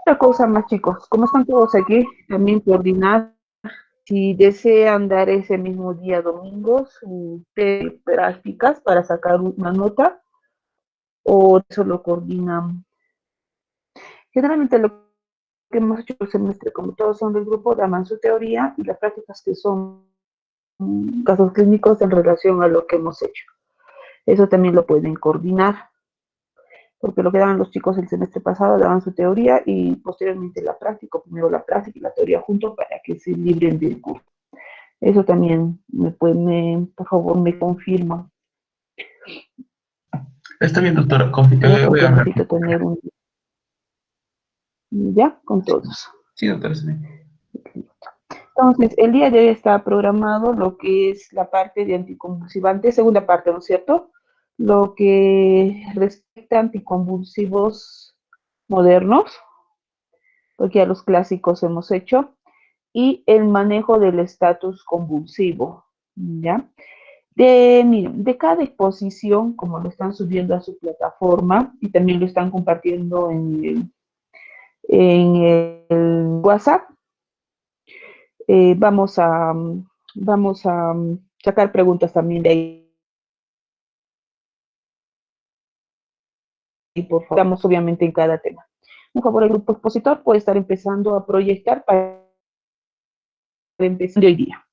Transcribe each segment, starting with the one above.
Otra cosa más, chicos, como están todos aquí, también coordinar si desean dar ese mismo día domingo sus prácticas para sacar una nota o eso lo coordinan. Generalmente lo que hemos hecho el semestre, como todos son del grupo, daban su teoría y las prácticas que son casos clínicos en relación a lo que hemos hecho. Eso también lo pueden coordinar, porque lo que daban los chicos el semestre pasado daban su teoría y posteriormente la práctica, primero la práctica y la teoría juntos para que se libren del curso. Eso también por favor, me confirma. Está bien, doctora. Sería Voy porque a hablar. necesito tener un ya con todos. Sí, doctora, está bien. Entonces, el día de hoy está programado lo que es la parte de anticonvulsivantes, segunda parte, ¿no es cierto? Lo que respecta a anticonvulsivos modernos, porque ya los clásicos hemos hecho, y el manejo del estatus convulsivo, ¿ya? Miren, de cada exposición, como lo están subiendo a su plataforma y también lo están compartiendo en el WhatsApp, vamos a sacar preguntas también de ahí, por favor. Estamos obviamente en cada tema. Por favor, el grupo expositor puede estar empezando a proyectar para empezar hoy día.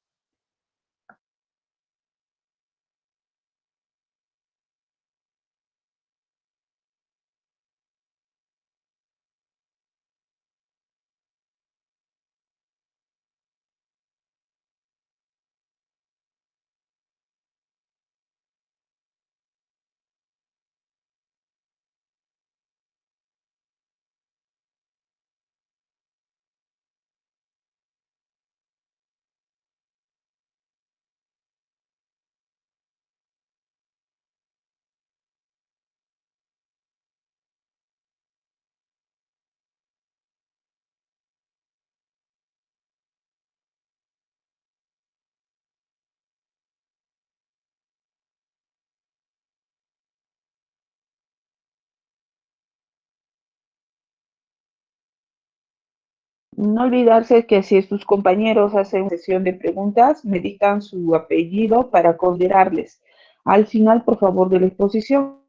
No olvidarse que si sus compañeros hacen sesión de preguntas, me dictan su apellido para considerarles. Al final, por favor, de la exposición,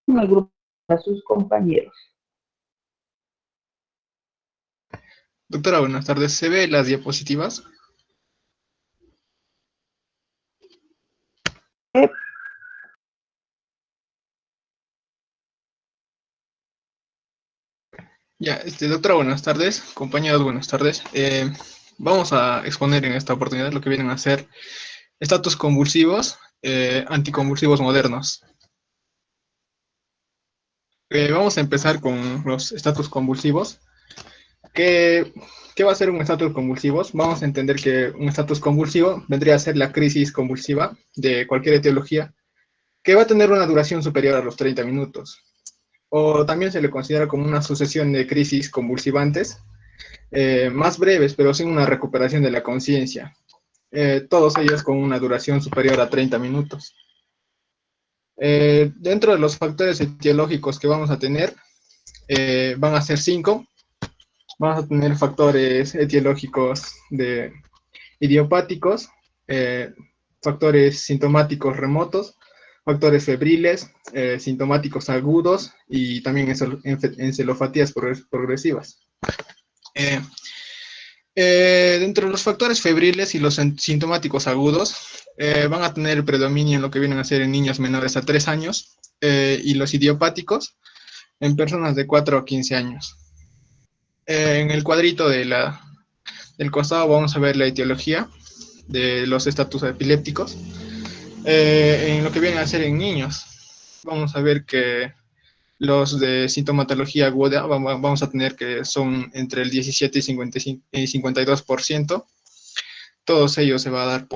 el grupo a sus compañeros. Doctora, buenas tardes. ¿Se ve las diapositivas? Eh, Ya, doctora, buenas tardes. Compañeros, buenas tardes. Vamos a exponer en esta oportunidad lo que vienen a ser estatus convulsivos, anticonvulsivos modernos. Vamos a empezar con los estatus convulsivos. ¿Qué, ¿Qué va a ser un estatus convulsivo? Vamos a entender que un estatus convulsivo vendría a ser la crisis convulsiva de cualquier etiología que va a tener una duración superior a los 30 minutos. O también se le considera como una sucesión de crisis convulsivantes más breves, pero sin una recuperación de la conciencia. Todos ellos con una duración superior a 30 minutos. Dentro de los factores etiológicos que vamos a tener, van a ser 5. Vamos a tener factores etiológicos idiopáticos, factores sintomáticos remotos, factores febriles, sintomáticos agudos y también encelopatías progresivas. Eh, Dentro de los factores febriles y los sintomáticos agudos, van a tener predominio en lo que vienen a ser en niños menores a 3 años y los idiopáticos en personas de 4 a 15 años. En el cuadrito del costado vamos a ver la etiología de los estatus epilépticos. En lo que vienen a ser en niños, vamos a ver que los de sintomatología aguda vamos a tener que son entre el 17 y 52%. Todos ellos se va a dar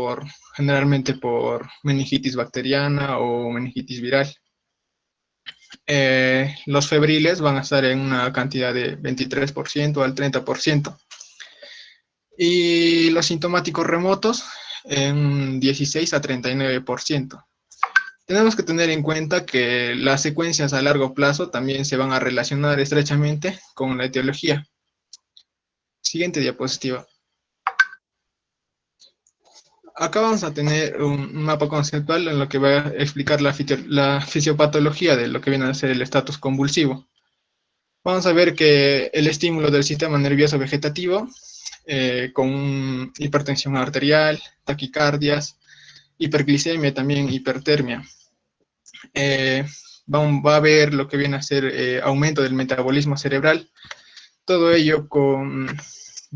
generalmente por meningitis bacteriana o meningitis viral. Los febriles van a estar en una cantidad de 23% al 30%. Y los sintomáticos remotos en 16 a 39%. Tenemos que tener en cuenta que las secuencias a largo plazo también se van a relacionar estrechamente con la etiología. Siguiente diapositiva. Acá vamos a tener un mapa conceptual en lo que va a explicar la fisiopatología de lo que viene a ser el estatus convulsivo. Vamos a ver que el estímulo del sistema nervioso vegetativo, con hipertensión arterial, taquicardias, hiperglicemia, también hipertermia. Va a haber lo que viene a ser aumento del metabolismo cerebral. Todo ello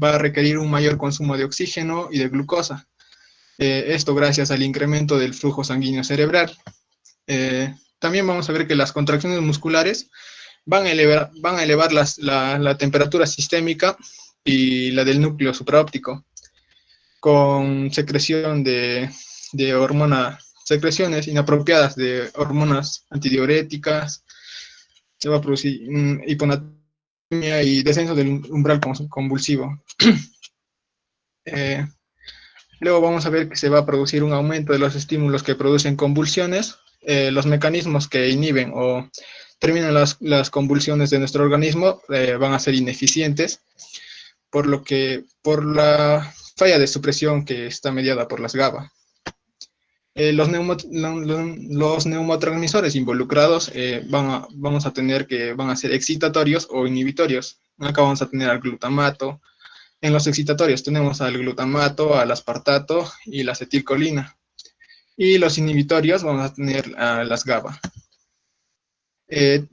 va a requerir un mayor consumo de oxígeno y de glucosa. Esto gracias al incremento del flujo sanguíneo cerebral. También vamos a ver que las contracciones musculares van a elevar la temperatura sistémica y la del núcleo supraóptico, con secreción de secreciones inapropiadas de hormonas antidiuréticas. Se va a producir hiponatremia y descenso del umbral convulsivo. Luego vamos a ver que se va a producir un aumento de los estímulos que producen convulsiones. Los mecanismos que inhiben o terminan las convulsiones de nuestro organismo van a ser ineficientes, por la falla de supresión que está mediada por las GABA. Los neurotransmisores involucrados vamos a tener que van a ser excitatorios o inhibitorios. Acá vamos a tener al glutamato. En los excitatorios tenemos al glutamato, al aspartato y la acetilcolina. Y los inhibitorios vamos a tener a las GABA.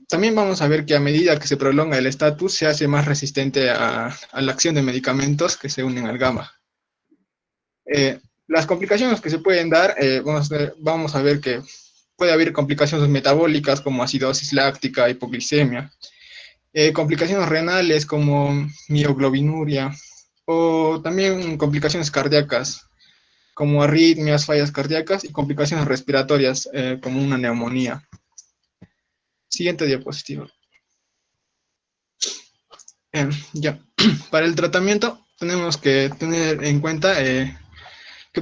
También vamos a ver que a medida que se prolonga el estatus, se hace más resistente a la acción de medicamentos que se unen al GABA. Las complicaciones que se pueden dar, vamos a ver que puede haber complicaciones metabólicas como acidosis láctica, hipoglicemia, complicaciones renales como mioglobinuria, o también complicaciones cardíacas como arritmias, fallas cardíacas y complicaciones respiratorias como una neumonía. Siguiente diapositiva. Ya. Para el tratamiento tenemos que tener en cuenta que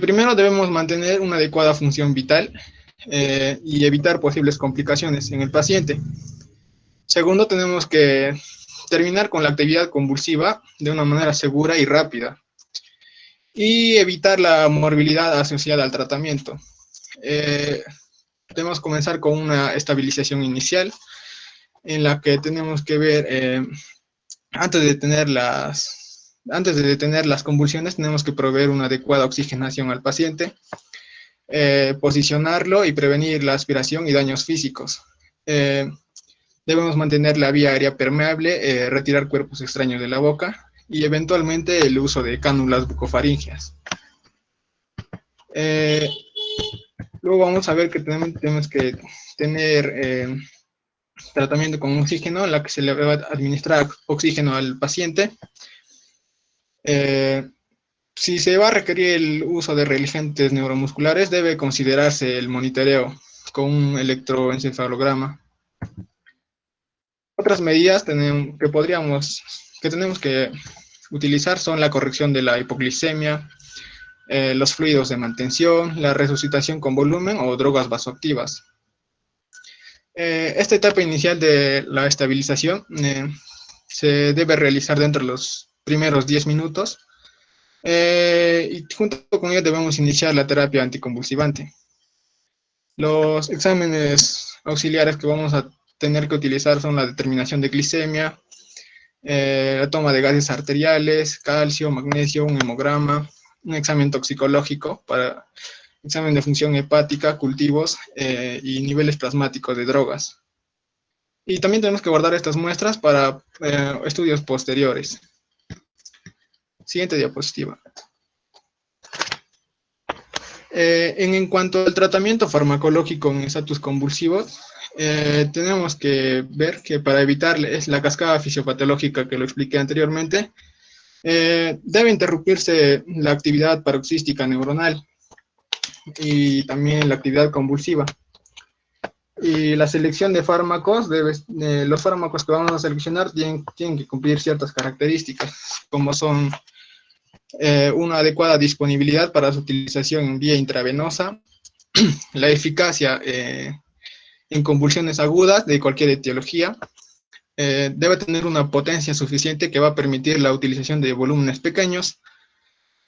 primero debemos mantener una adecuada función vital y evitar posibles complicaciones en el paciente. Segundo, tenemos que terminar con la actividad convulsiva de una manera segura y rápida y evitar la morbilidad asociada al tratamiento. Debemos comenzar con una estabilización inicial en la que tenemos que ver, antes de detener las convulsiones, tenemos que proveer una adecuada oxigenación al paciente, posicionarlo y prevenir la aspiración y daños físicos. Debemos mantener la vía aérea permeable, retirar cuerpos extraños de la boca y eventualmente el uso de cánulas bucofaríngeas. Luego vamos a ver que tenemos que tener tratamiento con oxígeno, en la que se le va a administrar oxígeno al paciente. Si se va a requerir el uso de reagentes neuromusculares, debe considerarse el monitoreo con un electroencefalograma. Otras medidas que tenemos que utilizar son la corrección de la hipoglicemia, los fluidos de mantención, la resucitación con volumen o drogas vasoactivas. Esta etapa inicial de la estabilización se debe realizar dentro de los primeros 10 minutos y junto con ello debemos iniciar la terapia anticonvulsivante. Los exámenes auxiliares que vamos a tener que utilizar son la determinación de glicemia, la toma de gases arteriales, calcio, magnesio, un hemograma, un examen toxicológico para examen de función hepática, cultivos y niveles plasmáticos de drogas. Y también tenemos que guardar estas muestras para estudios posteriores. Siguiente diapositiva. En cuanto al tratamiento farmacológico en estatus convulsivos, tenemos que ver que para evitar la cascada fisiopatológica que lo expliqué anteriormente, debe interrumpirse la actividad paroxística neuronal y también la actividad convulsiva. Y la selección de fármacos, los fármacos que vamos a seleccionar tienen que cumplir ciertas características, como son una adecuada disponibilidad para su utilización en vía intravenosa, la eficacia en convulsiones agudas de cualquier etiología. Debe tener una potencia suficiente que va a permitir la utilización de volúmenes pequeños.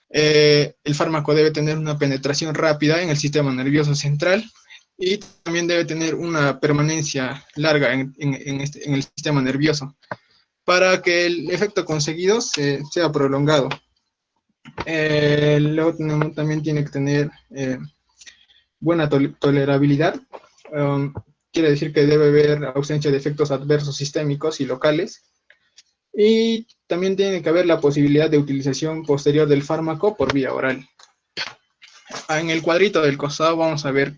El fármaco debe tener una penetración rápida en el sistema nervioso central y también debe tener una permanencia larga en el sistema nervioso para que el efecto conseguido sea prolongado. Luego también tiene que tener buena tolerabilidad. Quiere decir que debe haber ausencia de efectos adversos sistémicos y locales. Y también tiene que haber la posibilidad de utilización posterior del fármaco por vía oral. En el cuadrito del costado vamos a ver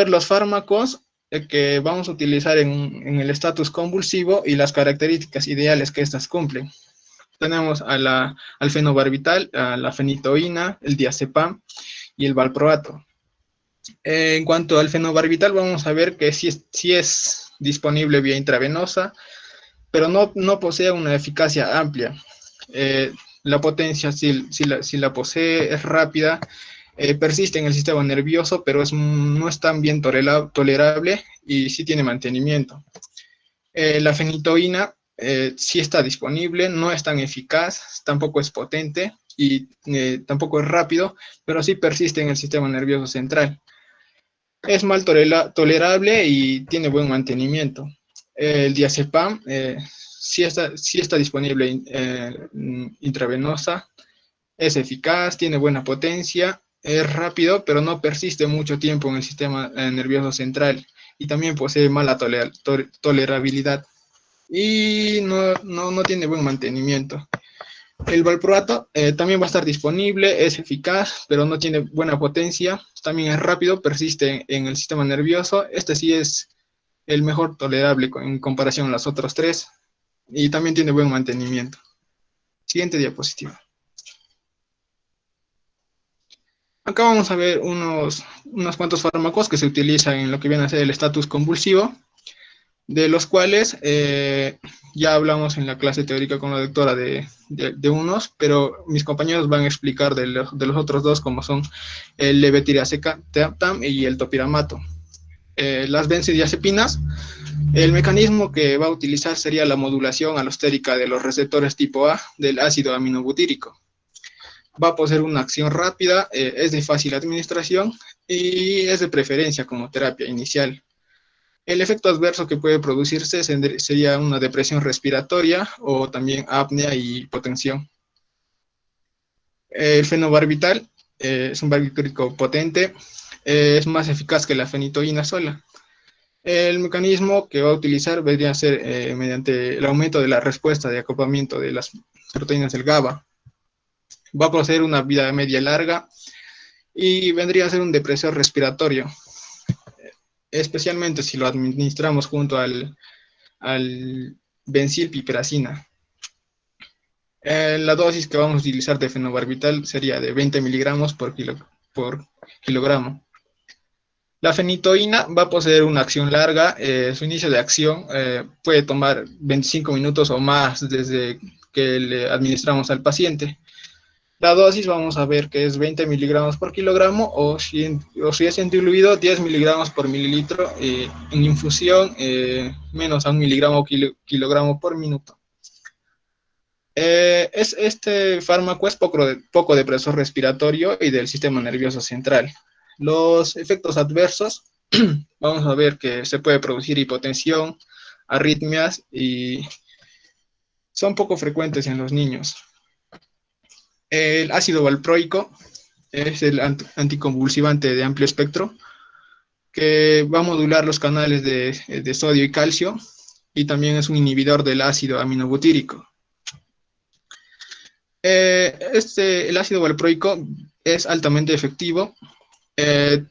los fármacos que vamos a utilizar en el estatus convulsivo y las características ideales que éstas cumplen. Tenemos al fenobarbital, a la fenitoína, el diazepam y el valproato. En cuanto al fenobarbital, vamos a ver que sí es disponible vía intravenosa, pero no posee una eficacia amplia. La potencia, si la posee, es rápida, persiste en el sistema nervioso, pero no es tan bien tolerable y sí tiene mantenimiento. La fenitoína sí está disponible, no es tan eficaz, tampoco es potente y tampoco es rápido, pero sí persiste en el sistema nervioso central. Es mal tolerable y tiene buen mantenimiento. El diazepam sí está disponible intravenosa, es eficaz, tiene buena potencia, es rápido, pero no persiste mucho tiempo en el sistema nervioso central y también posee mala tolerabilidad y no tiene buen mantenimiento. El valproato también va a estar disponible, es eficaz, pero no tiene buena potencia, también es rápido, persiste en el sistema nervioso. Este sí es el mejor tolerable en comparación a los otros tres y también tiene buen mantenimiento. Siguiente diapositiva. Acá vamos a ver unos cuantos fármacos que se utilizan en lo que viene a ser el estatus convulsivo, de los cuales ya hablamos en la clase teórica con la doctora de unos, pero mis compañeros van a explicar de los otros dos, como son el levetiracetam y el topiramato. Las benzodiazepinas, el mecanismo que va a utilizar sería la modulación alostérica de los receptores tipo A del ácido aminobutírico. Va a poseer una acción rápida, es de fácil administración y es de preferencia como terapia inicial. El efecto adverso que puede producirse sería una depresión respiratoria o también apnea y hipotensión. El fenobarbital es un barbitúrico potente, es más eficaz que la fenitoína sola. El mecanismo que va a utilizar vendría a ser mediante el aumento de la respuesta de acoplamiento de las proteínas del GABA. Va a poseer una vida media larga y vendría a ser un depresor respiratorio, especialmente si lo administramos junto al benzilpiperacina. La dosis que vamos a utilizar de fenobarbital sería de 20 miligramos por kilogramo. La fenitoína va a poseer una acción larga, su inicio de acción puede tomar 25 minutos o más desde que le administramos al paciente. La dosis vamos a ver que es 20 miligramos por kilogramo o si es diluido 10 miligramos por mililitro, en infusión menos a 1 miligramo kilogramo por minuto. Este fármaco es poco depresor respiratorio y del sistema nervioso central. Los efectos adversos, vamos a ver que se puede producir hipotensión, arritmias y son poco frecuentes en los niños. El ácido valproico es el anticonvulsivante de amplio espectro que va a modular los canales de sodio y calcio y también es un inhibidor del ácido aminobutírico. El ácido valproico es altamente efectivo,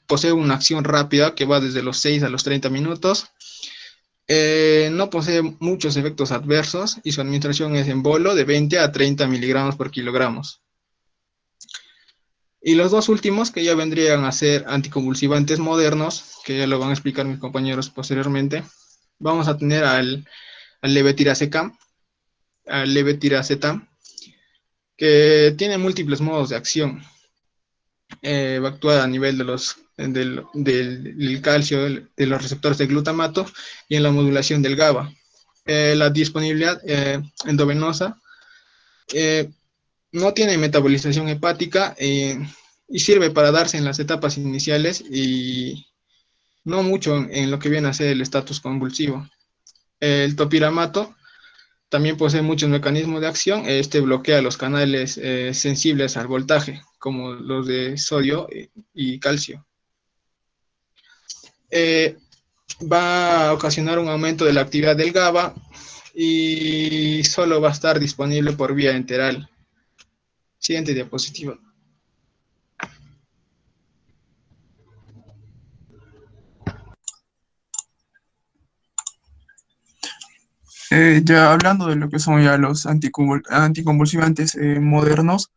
posee una acción rápida que va desde los 6 a los 30 minutos, no posee muchos efectos adversos y su administración es en bolo de 20 a 30 miligramos por kilogramos. Y los dos últimos que ya vendrían a ser anticonvulsivantes modernos, que ya lo van a explicar mis compañeros posteriormente, vamos a tener al levetiracetam, que tiene múltiples modos de acción. va a actuar a nivel del calcio, de los receptores de glutamato y en la modulación del GABA. La disponibilidad endovenosa eh, no tiene metabolización hepática y sirve para darse en las etapas iniciales y no mucho en lo que viene a ser el estatus convulsivo. El topiramato también posee muchos mecanismos de acción. Este bloquea los canales sensibles al voltaje, como los de sodio y calcio. Eh, Va a ocasionar un aumento de la actividad del GABA y solo va a estar disponible por vía enteral. Siguiente diapositiva. Ya hablando de lo que son ya los anticonvulsivantes modernos,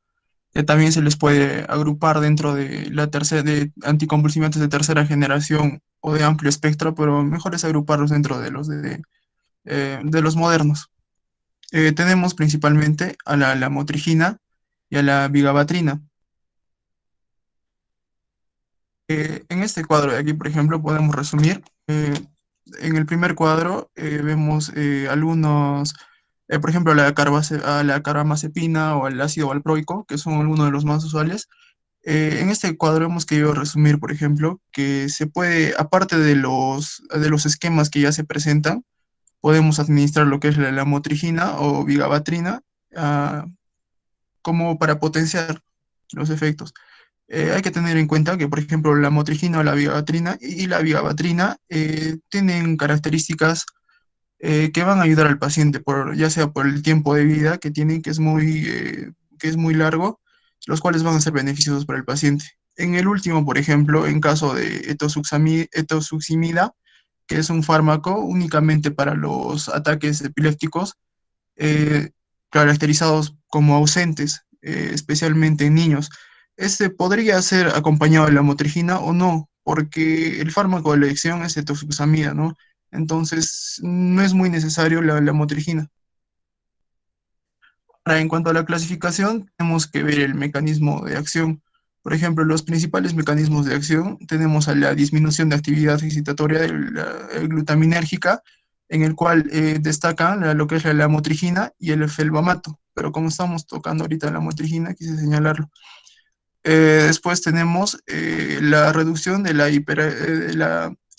también se les puede agrupar dentro de la tercera de anticonvulsivantes de tercera generación o de amplio espectro, pero mejor es agruparlos dentro de los modernos. Tenemos principalmente a la lamotrigina y a la vigabatrina. En este cuadro de aquí, por ejemplo, podemos resumir. En el primer cuadro vemos algunos, por ejemplo, a la carbamazepina o al ácido valproico, que son algunos de los más usuales. En este cuadro hemos querido resumir, por ejemplo, que se puede, aparte de los esquemas que ya se presentan, podemos administrar lo que es la lamotrigina o vigabatrina, ah, como para potenciar los efectos. Hay que tener en cuenta que, por ejemplo, la motrigina o la vigabatrina y la vigabatrina tienen características que van a ayudar al paciente, ya sea por el tiempo de vida que tienen, que es muy largo, los cuales van a ser beneficiosos para el paciente. En el último, por ejemplo, en caso de etosuximida, que es un fármaco únicamente para los ataques epilépticos, eh, caracterizados como ausentes, especialmente en niños. Este podría ser acompañado de la motrigina o no, porque el fármaco de elección es etosuxamida, ¿no? Entonces, no es muy necesario la motrigina. Ahora, en cuanto a la clasificación, tenemos que ver el mecanismo de acción. Por ejemplo, los principales mecanismos de acción tenemos a la disminución de actividad excitatoria de la glutaminérgica, en el cual destacan lo que es la lamotrigina y el felbamato. Pero como estamos tocando ahorita la motrigina, quise señalarlo. Después tenemos la reducción de la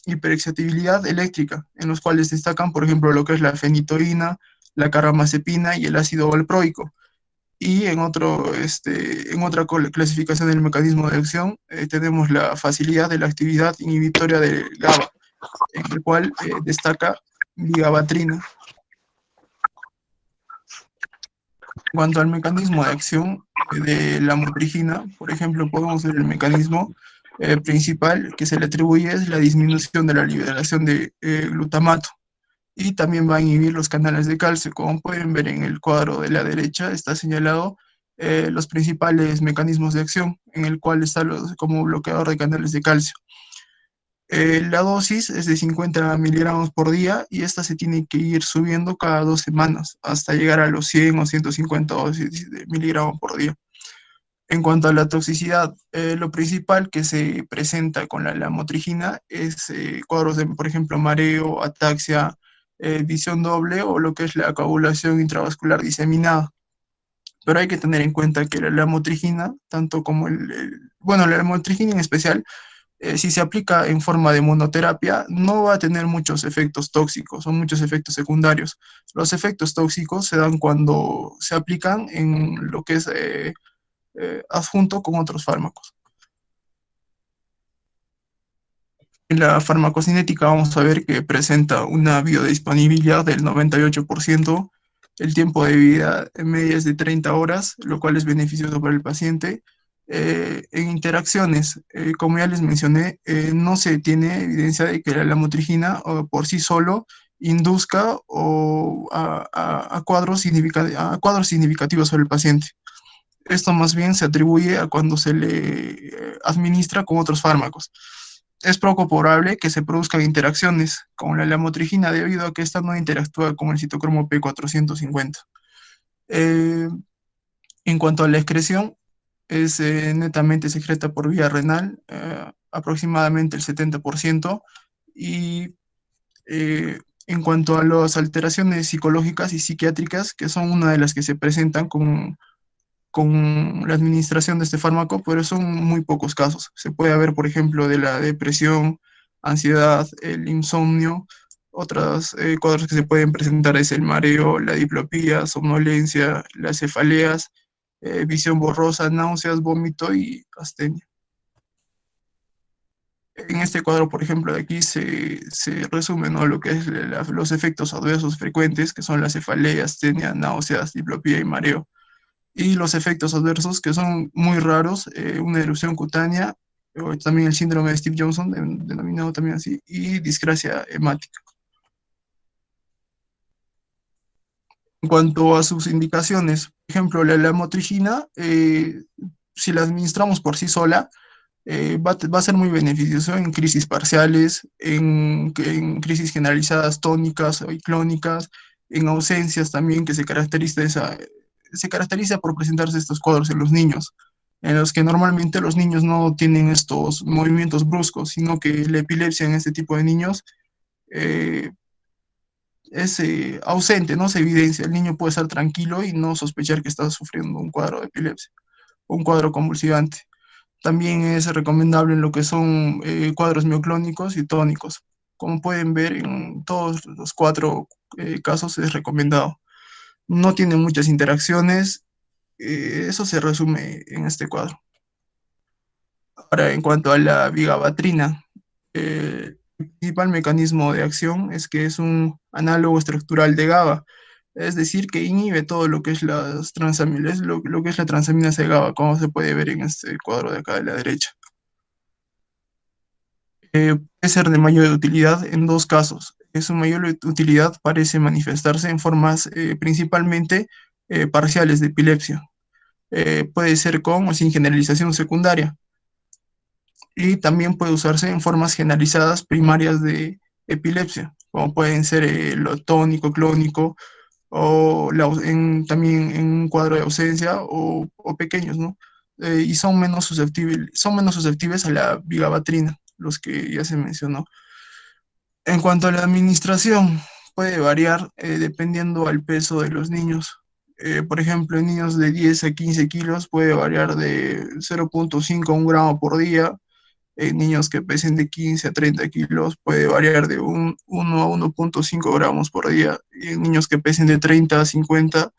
hiperexcitabilidad eléctrica, en los cuales destacan, por ejemplo, lo que es la fenitoína, la carbamazepina y el ácido valproico. Y en otra clasificación del mecanismo de acción, tenemos la facilidad de la actividad inhibitoria del GABA, en el cual destaca vigabatrina. En cuanto al mecanismo de acción de la motrigina, por ejemplo, podemos ver el mecanismo principal que se le atribuye es la disminución de la liberación de glutamato y también va a inhibir los canales de calcio. Como pueden ver en el cuadro de la derecha, está señalado los principales mecanismos de acción, en el cual está como bloqueador de canales de calcio. La dosis es de 50 miligramos por día y esta se tiene que ir subiendo cada 2 semanas hasta llegar a los 100 o 150 dosis de miligramos por día. En cuanto a la toxicidad, lo principal que se presenta con la lamotrigina es cuadros de, por ejemplo, mareo, ataxia, visión doble o lo que es la coagulación intravascular diseminada. Pero hay que tener en cuenta que la lamotrigina, tanto como bueno, la lamotrigina en especial, si se aplica en forma de monoterapia, no va a tener muchos efectos tóxicos o muchos efectos secundarios. Los efectos tóxicos se dan cuando se aplican en lo que es adjunto con otros fármacos. En la farmacocinética vamos a ver que presenta una biodisponibilidad del 98%, el tiempo de vida en media es de 30 horas, lo cual es beneficioso para el paciente. En interacciones, como ya les mencioné, no se tiene evidencia de que la lamotrigina por sí solo induzca a cuadros significativos sobre el paciente. Esto más bien se atribuye a cuando se le administra con otros fármacos. Es poco probable que se produzcan interacciones con la lamotrigina debido a que esta no interactúa con el citocromo P450. En cuanto a la excreción, es netamente secreta por vía renal, aproximadamente el 70%, y en cuanto a las alteraciones psicológicas y psiquiátricas, que son una de las que se presentan con la administración de este fármaco, pero son muy pocos casos. Se puede haber, por ejemplo, de la depresión, ansiedad, el insomnio. Otros cuadros que se pueden presentar es el mareo, la diplopía, somnolencia, las cefaleas, visión borrosa, náuseas, vómito y astenia. En este cuadro, por ejemplo, de aquí se resume, ¿no?, lo que es los efectos adversos frecuentes, que son la cefalea, astenia, náuseas, diplopía y mareo. Y los efectos adversos, que son muy raros, una erupción cutánea, o también el síndrome de Steve Johnson, denominado también así, y discrasia hemática. En cuanto a sus indicaciones, por ejemplo, la motricina, si la administramos por sí sola, va a ser muy beneficioso en crisis parciales, en crisis generalizadas tónicas y clónicas, en ausencias también, que se caracteriza por presentarse estos cuadros en los niños, en los que normalmente los niños no tienen estos movimientos bruscos, sino que la epilepsia en este tipo de niños eh, es ausente, no se evidencia. El niño puede estar tranquilo y no sospechar que está sufriendo un cuadro de epilepsia, un cuadro convulsivante. También es recomendable en lo que son cuadros mioclónicos y tónicos. Como pueden ver, en todos los cuatro casos es recomendado. No tiene muchas interacciones. Eso se resume en este cuadro. Ahora, en cuanto a la vigabatrina, el principal mecanismo de acción es que es un análogo estructural de GABA, es decir, que inhibe todo lo que es lo que es la transaminasa de GABA, como se puede ver en este cuadro de acá de la derecha. Puede ser de mayor utilidad en dos casos. Su mayor utilidad parece manifestarse en formas principalmente parciales de epilepsia. Puede ser con o sin generalización secundaria, y también puede usarse en formas generalizadas primarias de epilepsia, como pueden ser lo tónico, clónico, o también en un cuadro de ausencia, o pequeños, ¿no? Y son menos susceptibles a la vigabatrina, los que ya se mencionó. En cuanto a la administración, puede variar dependiendo al peso de los niños. Por ejemplo, en niños de 10 a 15 kilos puede variar de 0,5 a 1 gramo por día. En niños que pesen de 15 a 30 kilos puede variar de 1 a 1,5 gramos por día. Y en niños que pesen de 30 a 50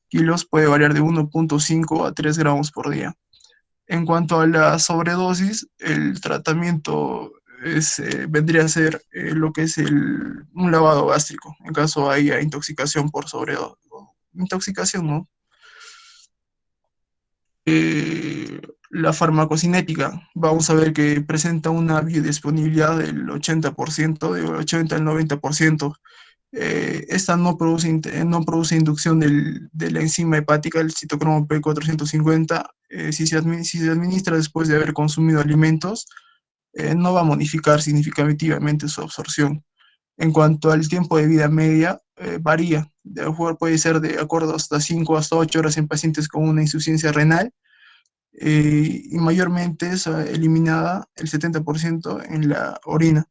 kilos puede variar de 1,5 a 3 gramos por día. En cuanto a la sobredosis, el tratamiento vendría a ser lo que es un lavado gástrico, en caso haya intoxicación por sobredosis. Intoxicación, ¿no? La farmacocinética, vamos a ver que presenta una biodisponibilidad del 80%, del 80 al 90%. Esta no produce inducción de la enzima hepática, el citocromo P450. Si se administra después de haber consumido alimentos, no va a modificar significativamente su absorción. En cuanto al tiempo de vida media, varía. Puede ser de acuerdo hasta 5 hasta 8 horas en pacientes con una insuficiencia renal, y mayormente es eliminada el 70% en la orina.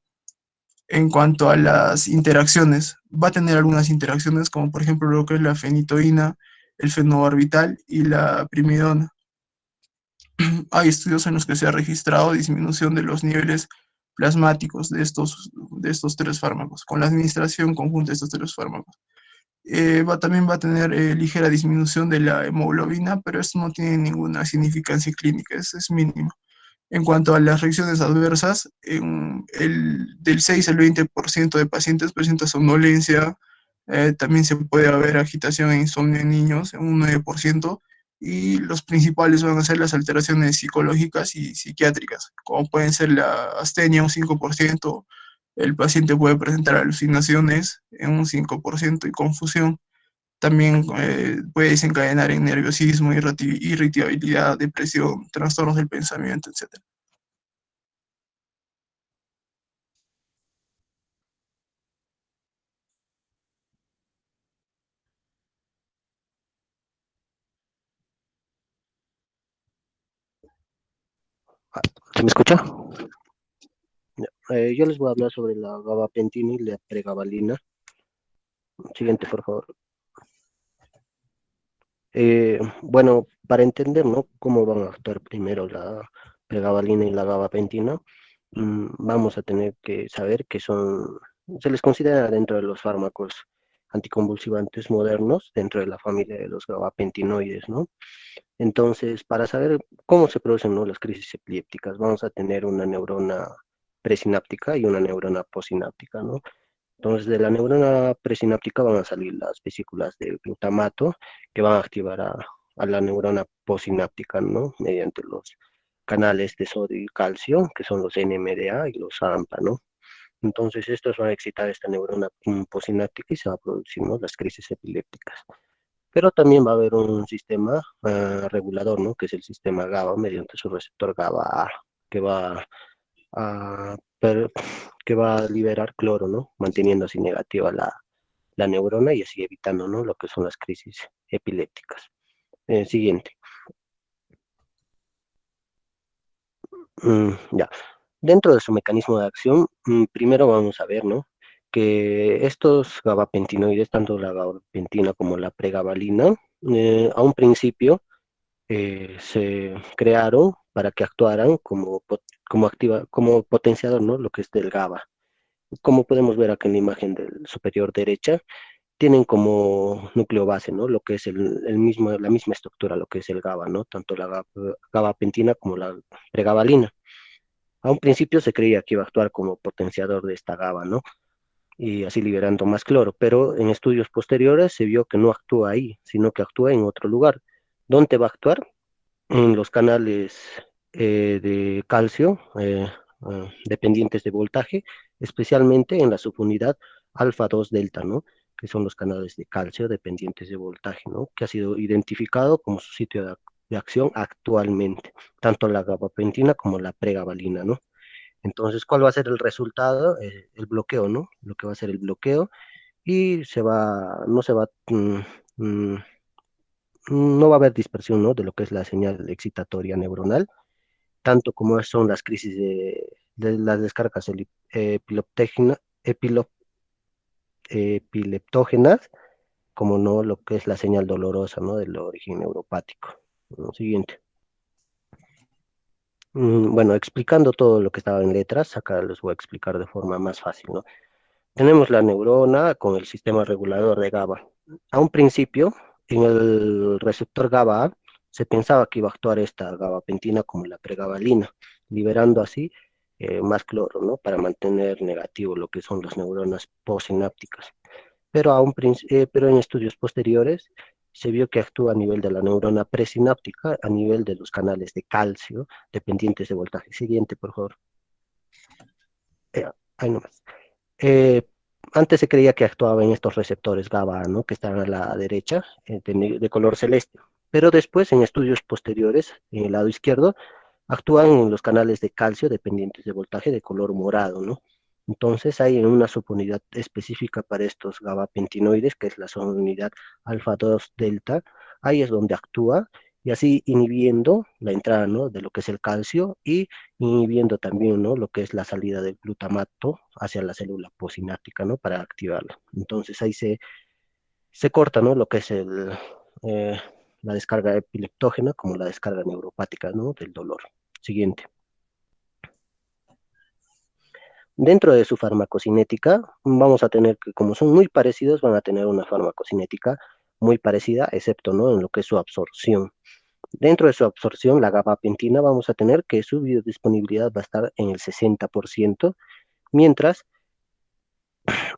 En cuanto a las interacciones, va a tener algunas interacciones, como por ejemplo lo que es la fenitoína, el fenobarbital y la primidona. Hay estudios en los que se ha registrado disminución de los niveles plasmáticos de estos tres fármacos, con la administración conjunta de estos tres fármacos. También va a tener ligera disminución de la hemoglobina, pero esto no tiene ninguna significancia clínica, es mínimo. En cuanto a las reacciones adversas, del 6 al 20% de pacientes presenta somnolencia. También se puede haber agitación e insomnio en niños, en un 9%, y los principales van a ser las alteraciones psicológicas y psiquiátricas, como pueden ser la astenia, un 5%. El paciente puede presentar alucinaciones en un 5% y confusión. También puede desencadenar en nerviosismo, irritabilidad, depresión, trastornos del pensamiento, etc. ¿Se me escucha? Yo les voy a hablar sobre la gabapentina y la pregabalina. Siguiente, por favor. Bueno, para entender, ¿no? Cómo van a actuar primero la pregabalina y la gabapentina, vamos a tener que saber que se les considera dentro de los fármacos anticonvulsivantes modernos, dentro de la familia de los gabapentinoides, ¿no? Entonces, para saber cómo se producen, ¿no?, las crisis epilépticas, vamos a tener una neurona presináptica y una neurona posináptica, ¿no? Entonces, de la neurona presináptica van a salir las vesículas del glutamato que van a activar a la neurona posináptica, ¿no? Mediante los canales de sodio y calcio, que son los NMDA y los AMPA, ¿no? Entonces, estos van a excitar esta neurona posináptica y se va a producir, ¿no?, las crisis epilépticas. Pero también va a haber un sistema regulador, ¿no? Que es el sistema GABA mediante su receptor GABA que va a, per- que va a liberar cloro, ¿no? Manteniendo así negativa la neurona y así evitando, ¿no?, lo que son las crisis epilépticas. Siguiente. Ya. Dentro de su mecanismo de acción, primero vamos a ver, ¿no?, que estos gabapentinoides, tanto la gabapentina como la pregabalina, a un principio se crearon para que actuaran como potenciador, ¿no?, lo que es del GABA. Como podemos ver acá en la imagen del superior derecha, tienen como núcleo base, ¿no?, lo que es la misma estructura, lo que es el GABA, ¿no? Tanto la gabapentina como la pregabalina. A un principio se creía que iba a actuar como potenciador de esta GABA, ¿no? Y así liberando más cloro, pero en estudios posteriores se vio que no actúa ahí, sino que actúa en otro lugar. ¿Dónde va a actuar? En los canales de calcio dependientes de voltaje, especialmente en la subunidad alfa 2 delta, ¿no? Que son los canales de calcio dependientes de voltaje, ¿no? Que ha sido identificado como su sitio de acción actualmente, tanto la gabapentina como la pregabalina, ¿no? Entonces, ¿cuál va a ser el resultado? El bloqueo, ¿no? Lo que va a ser el bloqueo y no se va, mm, no va a haber dispersión, ¿no?, de lo que es la señal excitatoria neuronal, tanto como son las crisis de las descargas epileptógenas, como no lo que es la señal dolorosa, ¿no?, del origen neuropático. Siguiente. Bueno, explicando todo lo que estaba en letras, acá les voy a explicar de forma más fácil, ¿no? Tenemos la neurona con el sistema regulador de GABA. A un principio, en el receptor GABA se pensaba que iba a actuar esta gabapentina como la pregabalina, liberando así más cloro, ¿no?, para mantener negativo lo que son las neuronas postsinápticas. Pero en estudios posteriores se vio que actúa a nivel de la neurona presináptica, a nivel de los canales de calcio dependientes de voltaje. Siguiente, por favor. Ahí nomás. Eh, Antes se creía que actuaba en estos receptores GABA, ¿no?, que están a la derecha, de color celeste. Pero después, en estudios posteriores, en el lado izquierdo, actúan en los canales de calcio dependientes de voltaje de color morado, ¿no? Entonces hay una subunidad específica para estos gabapentinoides, que es la subunidad alfa 2 delta. Ahí es donde actúa y así inhibiendo la entrada, ¿no?, de lo que es el calcio y inhibiendo también, ¿no?, lo que es la salida del glutamato hacia la célula posináptica, ¿no?, para activarla. Entonces ahí se corta, ¿no?, lo que es eh, la descarga epileptógena como la descarga neuropática, ¿no?, del dolor. Siguiente. Dentro de su farmacocinética, vamos a tener que, como son muy parecidos, van a tener una farmacocinética muy parecida, excepto, ¿no?, en lo que es su absorción. Dentro de su absorción, la gabapentina vamos a tener que su biodisponibilidad va a estar en el 60%, mientras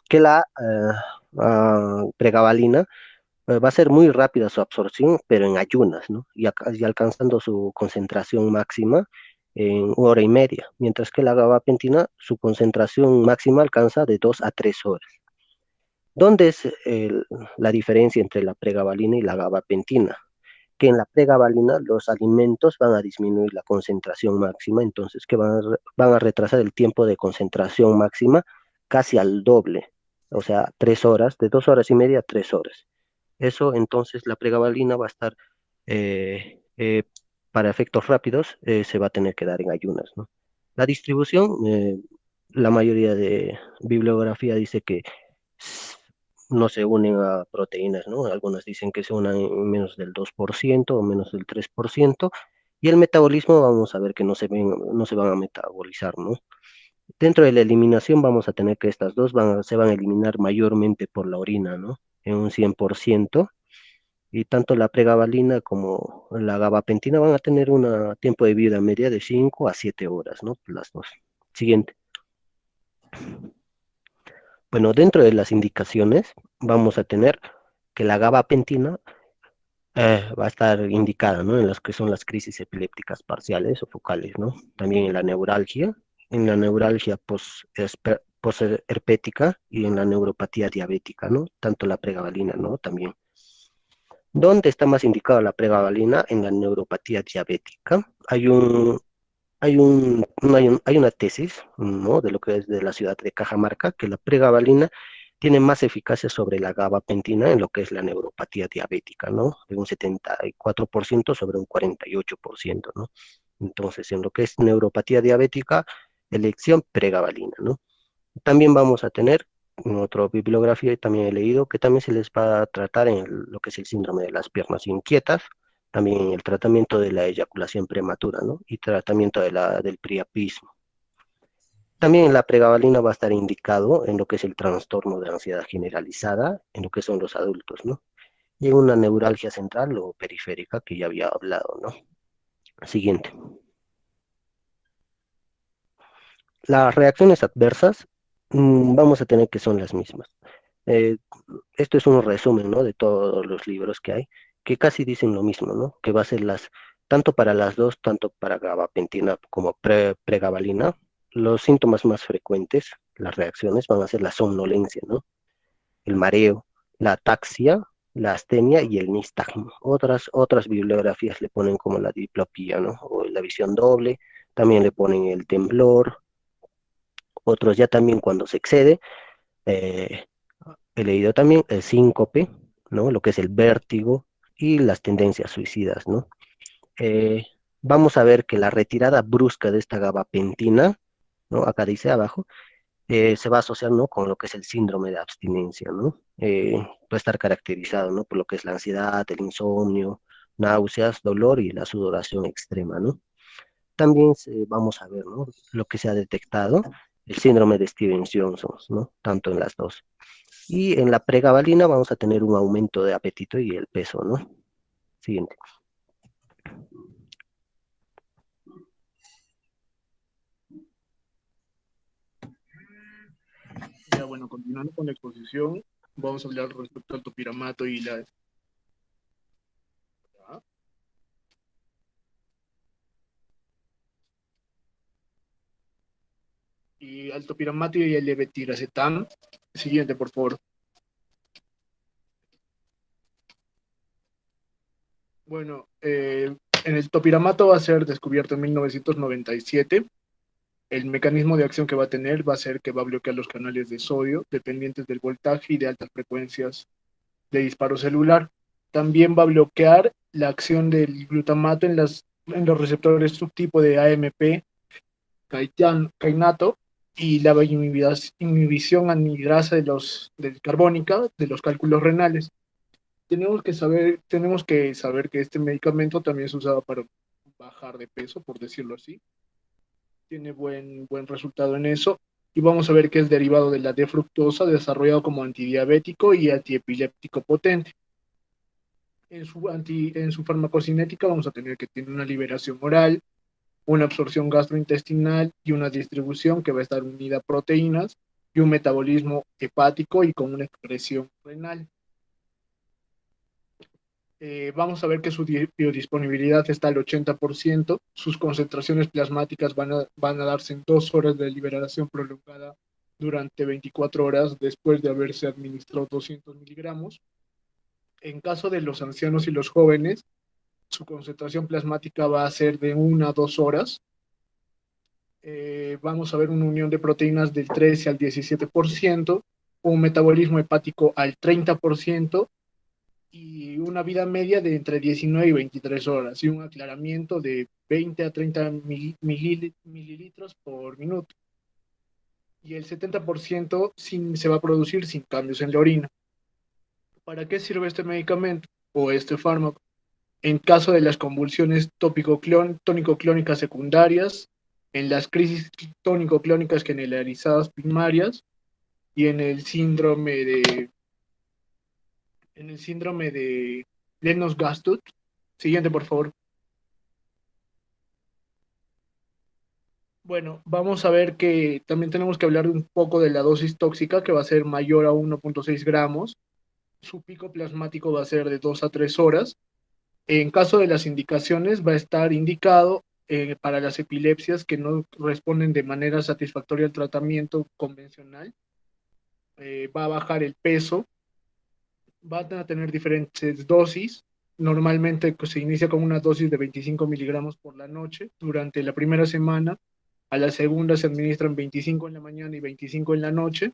que la pregabalina va a ser muy rápida su absorción, pero en ayunas, ¿no? Y alcanzando su concentración máxima en 1 hora y media, mientras que la gabapentina, su concentración máxima alcanza de 2 a 3 horas. ¿Dónde es la diferencia entre la pregabalina y la gabapentina? Que en la pregabalina los alimentos van a disminuir la concentración máxima, entonces que van a retrasar el tiempo de concentración máxima casi al doble, o sea, 3 horas, de 2 horas y media a 3 horas. Eso entonces la pregabalina va a estar eh, eh, para efectos rápidos, se va a tener que dar en ayunas, ¿no? La distribución, la mayoría de bibliografía dice que s- no se unen a proteínas, ¿no? Algunas dicen que se unen en menos del 2% o menos del 3%, y el metabolismo vamos a ver que no se van a metabolizar, ¿no? Dentro de la eliminación vamos a tener que estas dos se van a eliminar mayormente por la orina, ¿no? En un 100%, y tanto la pregabalina como la gabapentina van a tener un tiempo de vida media de 5 a 7 horas, ¿no? Las dos. Siguiente. Bueno, dentro de las indicaciones vamos a tener que la gabapentina va a estar indicada, ¿no? En las que son las crisis epilépticas parciales o focales, ¿no? También en la neuralgia posherpética y en la neuropatía diabética, ¿no? Tanto la pregabalina, ¿no? También. ¿Dónde está más indicada la pregabalina? En la neuropatía diabética. Hay una tesis, ¿no? De lo que es de la ciudad de Cajamarca, que la pregabalina tiene más eficacia sobre la gabapentina en lo que es la neuropatía diabética, ¿no? De un 74% sobre un 48%, ¿no? Entonces, en lo que es neuropatía diabética, elección pregabalina, ¿no? También vamos a tener en otra bibliografía, y también he leído que también se les va a tratar en lo que es el síndrome de las piernas inquietas, también en el tratamiento de la eyaculación prematura, ¿no? Y tratamiento del priapismo. También la pregabalina va a estar indicado en lo que es el trastorno de ansiedad generalizada, en lo que son los adultos, ¿no? Y en una neuralgia central o periférica que ya había hablado, ¿no? Siguiente. Las reacciones adversas, vamos a tener que son las mismas. Eh, Esto es un resumen, ¿no? De todos los libros que hay, que casi dicen lo mismo, ¿no? Que va a ser tanto para las dos, tanto para gabapentina como pregabalina, los síntomas más frecuentes, las reacciones van a ser la somnolencia, ¿no? El mareo, la ataxia, la astenia y el nistagmo. Otras bibliografías le ponen como la diplopía, ¿no? O la visión doble, también le ponen el temblor, otros ya también cuando se excede, eh, he leído también el síncope, ¿no? Lo que es el vértigo y las tendencias suicidas, ¿no? Eh, Vamos a ver que la retirada brusca de esta gabapentina, ¿no? Acá dice abajo, se va a asociar, ¿no? Con lo que es el síndrome de abstinencia, ¿no? Puede estar caracterizado, ¿no? Por lo que es la ansiedad, el insomnio, náuseas, dolor y la sudoración extrema, ¿no? También vamos a ver, ¿no? Lo que se ha detectado, el síndrome de Stevens-Johnson, ¿no? Tanto en las dos. Y en la pregabalina vamos a tener un aumento de apetito y el peso, ¿no? Siguiente. Ya, bueno, continuando con la exposición, vamos a hablar respecto al topiramato y la... ¿Ya? Y al topiramato y el levetiracetam. Siguiente, por favor. Bueno, en el topiramato va a ser descubierto en 1997. El mecanismo de acción que va a tener va a ser que va a bloquear los canales de sodio dependientes del voltaje y de altas frecuencias de disparo celular. También va a bloquear la acción del glutamato en los receptores subtipo de AMP, kainato, y la inhibición anhidrasa del carbónica de los cálculos renales. Tenemos que saber que este medicamento también se usaba para bajar de peso, por decirlo así. Tiene buen resultado en eso. Y vamos a ver que es derivado de la D-fructosa, desarrollado como antidiabético y antiepiléptico potente. En su farmacocinética vamos a tener que tiene una liberación oral, una absorción gastrointestinal y una distribución que va a estar unida a proteínas y un metabolismo hepático y con una excreción renal. Vamos a ver que su biodisponibilidad está al 80%, sus concentraciones plasmáticas van a darse en 2 horas de liberación prolongada durante 24 horas después de haberse administrado 200 miligramos. En caso de los ancianos y los jóvenes, su concentración plasmática va a ser de 1 a 2 horas. Vamos a ver una unión de proteínas del 13 al 17%, un metabolismo hepático al 30%, y una vida media de entre 19 y 23 horas y un aclaramiento de 20 a 30 mililitros por minuto. Y el 70% se va a producir sin cambios en la orina. ¿Para qué sirve este medicamento o este fármaco? En caso de las convulsiones tónico-clónicas secundarias, en las crisis tónico-clónicas generalizadas primarias y en el síndrome de Lennox-Gastaut. Siguiente, por favor. Bueno, vamos a ver que también tenemos que hablar un poco de la dosis tóxica, que va a ser mayor a 1.6 gramos. Su pico plasmático va a ser de 2 a 3 horas. En caso de las indicaciones, va a estar indicado para las epilepsias que no responden de manera satisfactoria al tratamiento convencional. Va a bajar el peso, van a tener diferentes dosis. Normalmente se inicia con una dosis de 25 miligramos por la noche durante la primera semana. A la segunda se administran 25 en la mañana y 25 en la noche.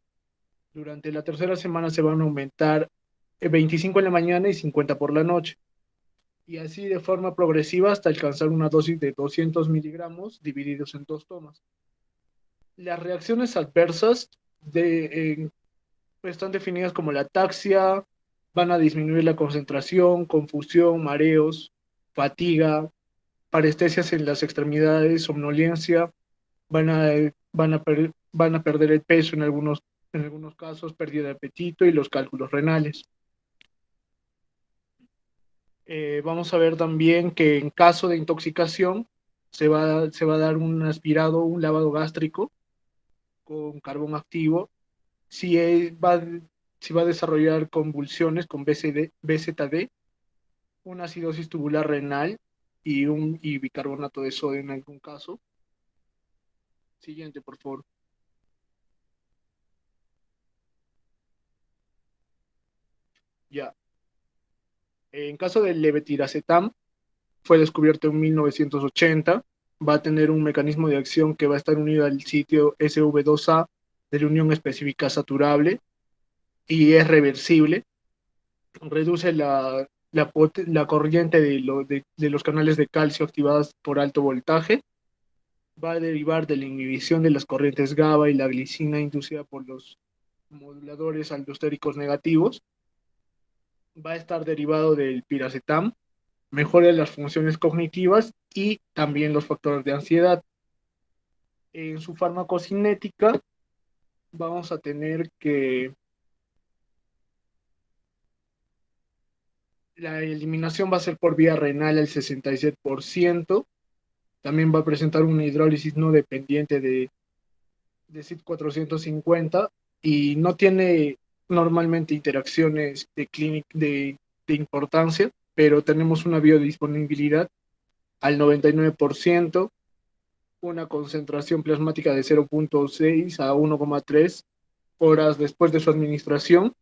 Durante la tercera semana se van a aumentar 25 en la mañana y 50 por la noche. Y así de forma progresiva hasta alcanzar una dosis de 200 miligramos divididos en 2 tomas. Las reacciones adversas están definidas como la ataxia, van a disminuir la concentración, confusión, mareos, fatiga, parestesias en las extremidades, somnolencia, van a, van a perder el peso en algunos casos, pérdida de apetito y los cálculos renales. Vamos a ver también que en caso de intoxicación se va a dar un aspirado, un lavado gástrico con carbón activo. Si, si va a desarrollar convulsiones con BZD, una acidosis tubular renal y bicarbonato de sodio en algún caso. Siguiente, por favor. Ya. En caso del levetiracetam, fue descubierto en 1980, va a tener un mecanismo de acción que va a estar unido al sitio SV2A de la unión específica saturable y es reversible. Reduce la corriente de los canales de calcio activadas por alto voltaje. Va a derivar de la inhibición de las corrientes GABA y la glicina inducida por los moduladores aldostéricos negativos. Va a estar derivado del piracetam, mejora las funciones cognitivas y también los factores de ansiedad. En su farmacocinética vamos a tener que la eliminación va a ser por vía renal al 67%. También va a presentar una hidrólisis no dependiente de CYP450 y no tiene normalmente interacciones de importancia, pero tenemos una biodisponibilidad al 99%, una concentración plasmática de 0.6 a 1,3 horas después de su administración,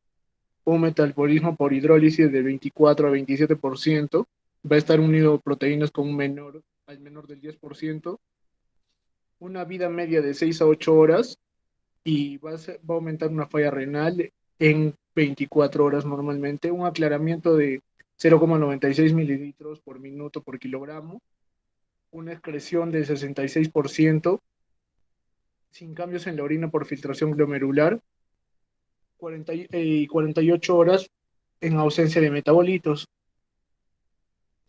un metabolismo por hidrólisis de 24 a 27%, va a estar unido a proteínas con al menor del 10%, una vida media de 6 a 8 horas y va a aumentar una falla renal en 24 horas normalmente, un aclaramiento de 0,96 mililitros por minuto por kilogramo, una excreción de 66%, sin cambios en la orina por filtración glomerular, 48 horas en ausencia de metabolitos.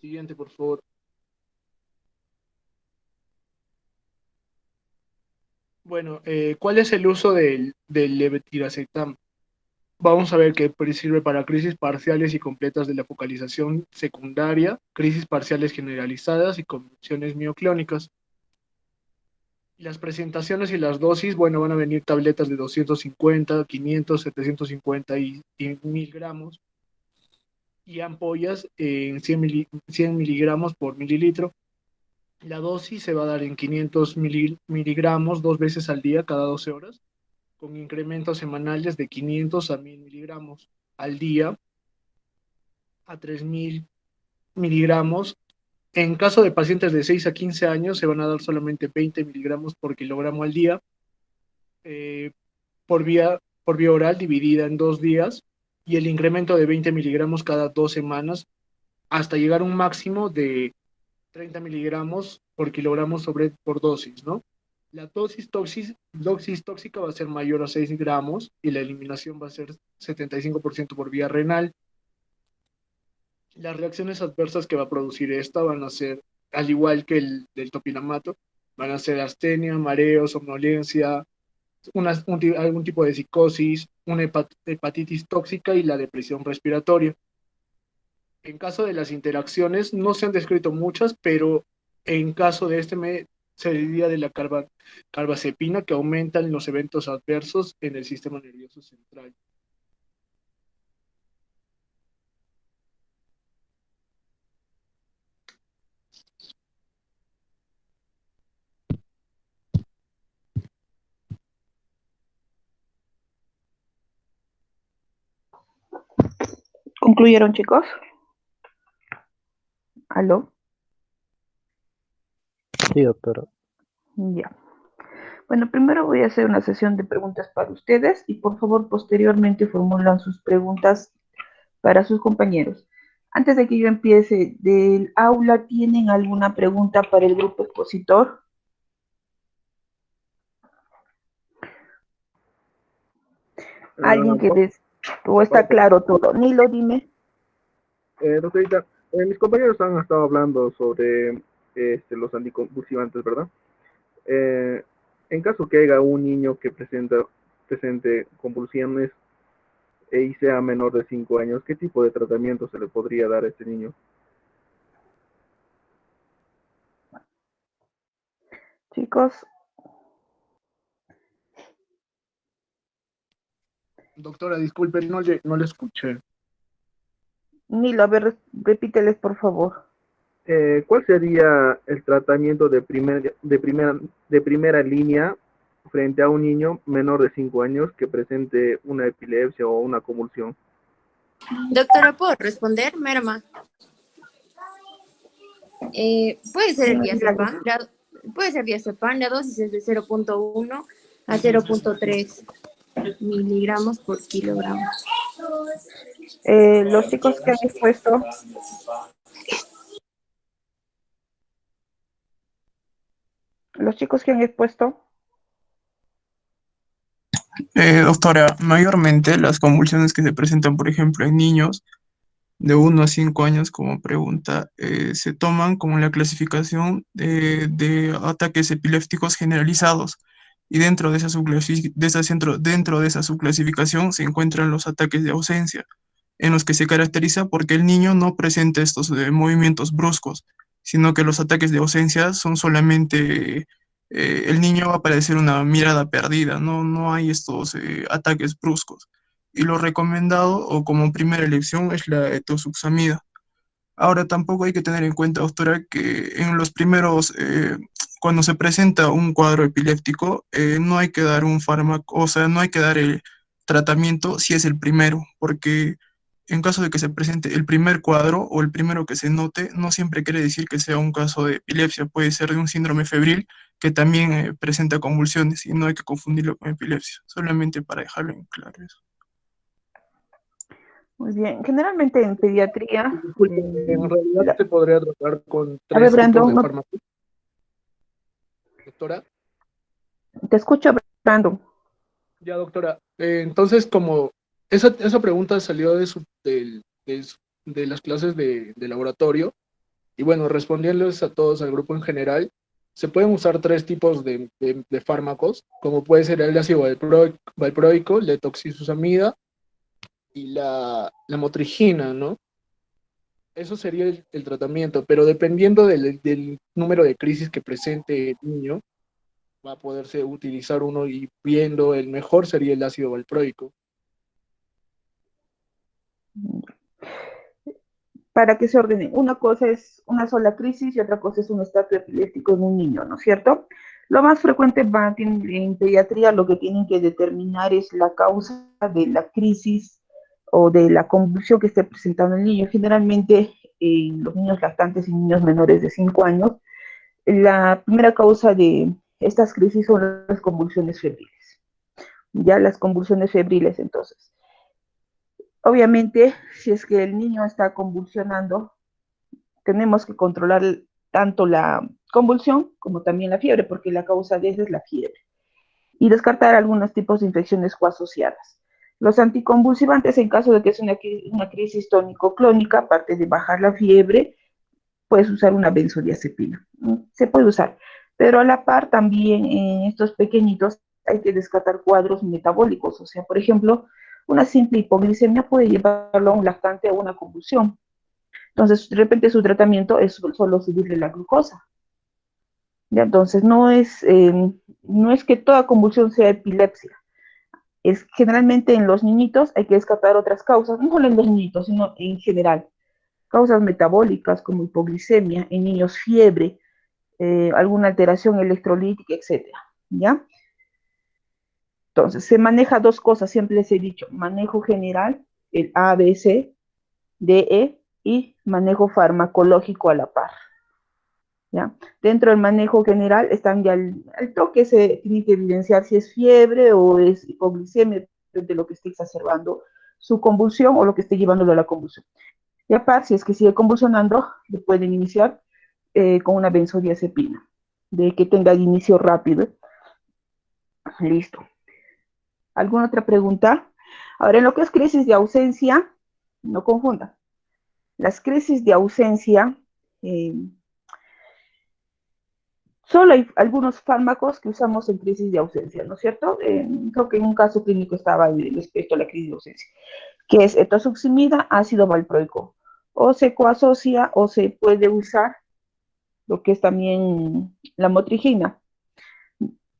Siguiente, por favor. Bueno, ¿cuál es el uso del levetiracetam? Vamos a ver que sirve para crisis parciales y completas de la focalización secundaria, crisis parciales generalizadas y convulsiones mioclónicas. Las presentaciones y las dosis, bueno, van a venir tabletas de 250, 500, 750 y 1000 gramos y ampollas en 100 miligramos por mililitro. La dosis se va a dar en 500 miligramos 2 veces al día cada 12 horas, con incrementos semanales de 500 a 1000 miligramos al día a 3000 miligramos. En caso de pacientes de 6 a 15 años, se van a dar solamente 20 miligramos por kilogramo al día, por vía oral dividida en 2 días. y el incremento de 20 miligramos cada 2 semanas hasta llegar a un máximo de 30 miligramos por kilogramo por dosis, ¿no? La dosis tóxica va a ser mayor a 6 gramos y la eliminación va a ser 75% por vía renal. Las reacciones adversas que va a producir esta van a ser, al igual que el del topinamato, van a ser astenia, mareo, somnolencia, algún tipo de psicosis, una hepatitis tóxica y la depresión respiratoria. En caso de las interacciones, no se han descrito muchas, pero en caso de se diría de la carbazepina, que aumentan los eventos adversos en el sistema nervioso central. ¿Concluyeron, chicos? ¿Aló? Sí, doctora. Ya. Bueno, primero voy a hacer una sesión de preguntas para ustedes y por favor posteriormente formulan sus preguntas para sus compañeros. Antes de que yo empiece, ¿del aula tienen alguna pregunta para el grupo expositor? ¿Alguien que o está claro todo? Nilo, dime. Doctorita, mis compañeros han estado hablando sobre los anticonvulsivantes, ¿verdad? En caso que haya un niño que presente convulsiones y sea menor de 5 años, ¿qué tipo de tratamiento se le podría dar a este niño? Chicos, Doctora, disculpe, no le escuché. Nilo, a ver, repíteles por favor. ¿Cuál sería el tratamiento de primera línea frente a un niño menor de 5 años que presente una epilepsia o una convulsión? Doctora, ¿puedo responder? Merma. Puede ser el diazepam. Puede ser diazepam. La dosis es de 0.1 a 0.3 miligramos por kilogramo. Los chicos que han expuesto. Los chicos que han expuesto. Doctora, mayormente las convulsiones que se presentan, por ejemplo, en niños de 1 a 5 años, como pregunta, se toman como la clasificación de ataques epilépticos generalizados. Y dentro de esa subclasificación se encuentran los ataques de ausencia, en los que se caracteriza porque el niño no presenta estos movimientos bruscos, sino que los ataques de ausencia son solamente, el niño va a parecer una mirada perdida, no hay estos ataques bruscos. Y lo recomendado o como primera elección es la etosuxamida. Ahora tampoco hay que tener en cuenta, doctora, que en los primeros, cuando se presenta un cuadro epiléptico, no hay que dar un fármaco, o sea, no hay que dar el tratamiento si es el primero, porque en caso de que se presente el primer cuadro o el primero que se note, no siempre quiere decir que sea un caso de epilepsia, puede ser de un síndrome febril que también presenta convulsiones y no hay que confundirlo con epilepsia, solamente para dejarlo en claro eso. Muy bien. Generalmente en pediatría. Disculpe, en realidad se podría tratar con A ver, 3 tipos Brandon, de fármacos. Doctora. Te escucho, Brandon. Ya, doctora. Entonces, como esa pregunta salió de las clases de laboratorio, y bueno, respondiéndoles a todos, al grupo en general, se pueden usar 3 tipos de fármacos, como puede ser el ácido valproico, la etoxizusamida y la motrigina, ¿no? Eso sería el tratamiento, pero dependiendo del número de crisis que presente el niño, va a poderse utilizar uno y viendo el mejor sería el ácido valproico. Para que se ordenen, una cosa es una sola crisis y otra cosa es un estatus epiléptico en un niño, ¿no es cierto? Lo más frecuente en pediatría lo que tienen que determinar es la causa de la crisis o de la convulsión que esté presentando el niño. Generalmente en los niños lactantes y niños menores de 5 años, la primera causa de estas crisis son las convulsiones febriles. Ya las convulsiones febriles, entonces. Obviamente, si es que el niño está convulsionando, tenemos que controlar tanto la convulsión como también la fiebre, porque la causa de eso es la fiebre. Y descartar algunos tipos de infecciones coasociadas. Los anticonvulsivantes, en caso de que es una crisis tónico-clónica, aparte de bajar la fiebre, puedes usar una benzodiazepina. Se puede usar, pero a la par también en estos pequeñitos hay que descartar cuadros metabólicos, o sea, por ejemplo, una simple hipoglicemia puede llevarlo a un lactante a una convulsión. Entonces, de repente su tratamiento es solo subirle la glucosa. ¿Ya? Entonces, no es que toda convulsión sea epilepsia. Es generalmente en los niñitos hay que descartar otras causas, no solo en los niñitos, sino en general. Causas metabólicas como hipoglicemia, en niños fiebre, alguna alteración electrolítica, etcétera, ¿ya? Entonces, se maneja dos cosas, siempre les he dicho, manejo general, el A, B, C, D, E, y manejo farmacológico a la par, ¿ya? Dentro del manejo general están ya al toque, se tiene que evidenciar si es fiebre o es hipoglicemia, de lo que esté exacerbando su convulsión o lo que esté llevándolo a la convulsión. Y aparte, si es que sigue convulsionando, le pueden iniciar con una benzodiazepina, de que tenga el inicio rápido. Listo. ¿Alguna otra pregunta? Ahora, en lo que es crisis de ausencia, no confunda. Las crisis de ausencia, solo hay algunos fármacos que usamos en crisis de ausencia, ¿no es cierto? Creo que en un caso clínico estaba respecto a la crisis de ausencia, que es etosuximida, ácido valproico. O se coasocia o se puede usar lo que es también la motrigina,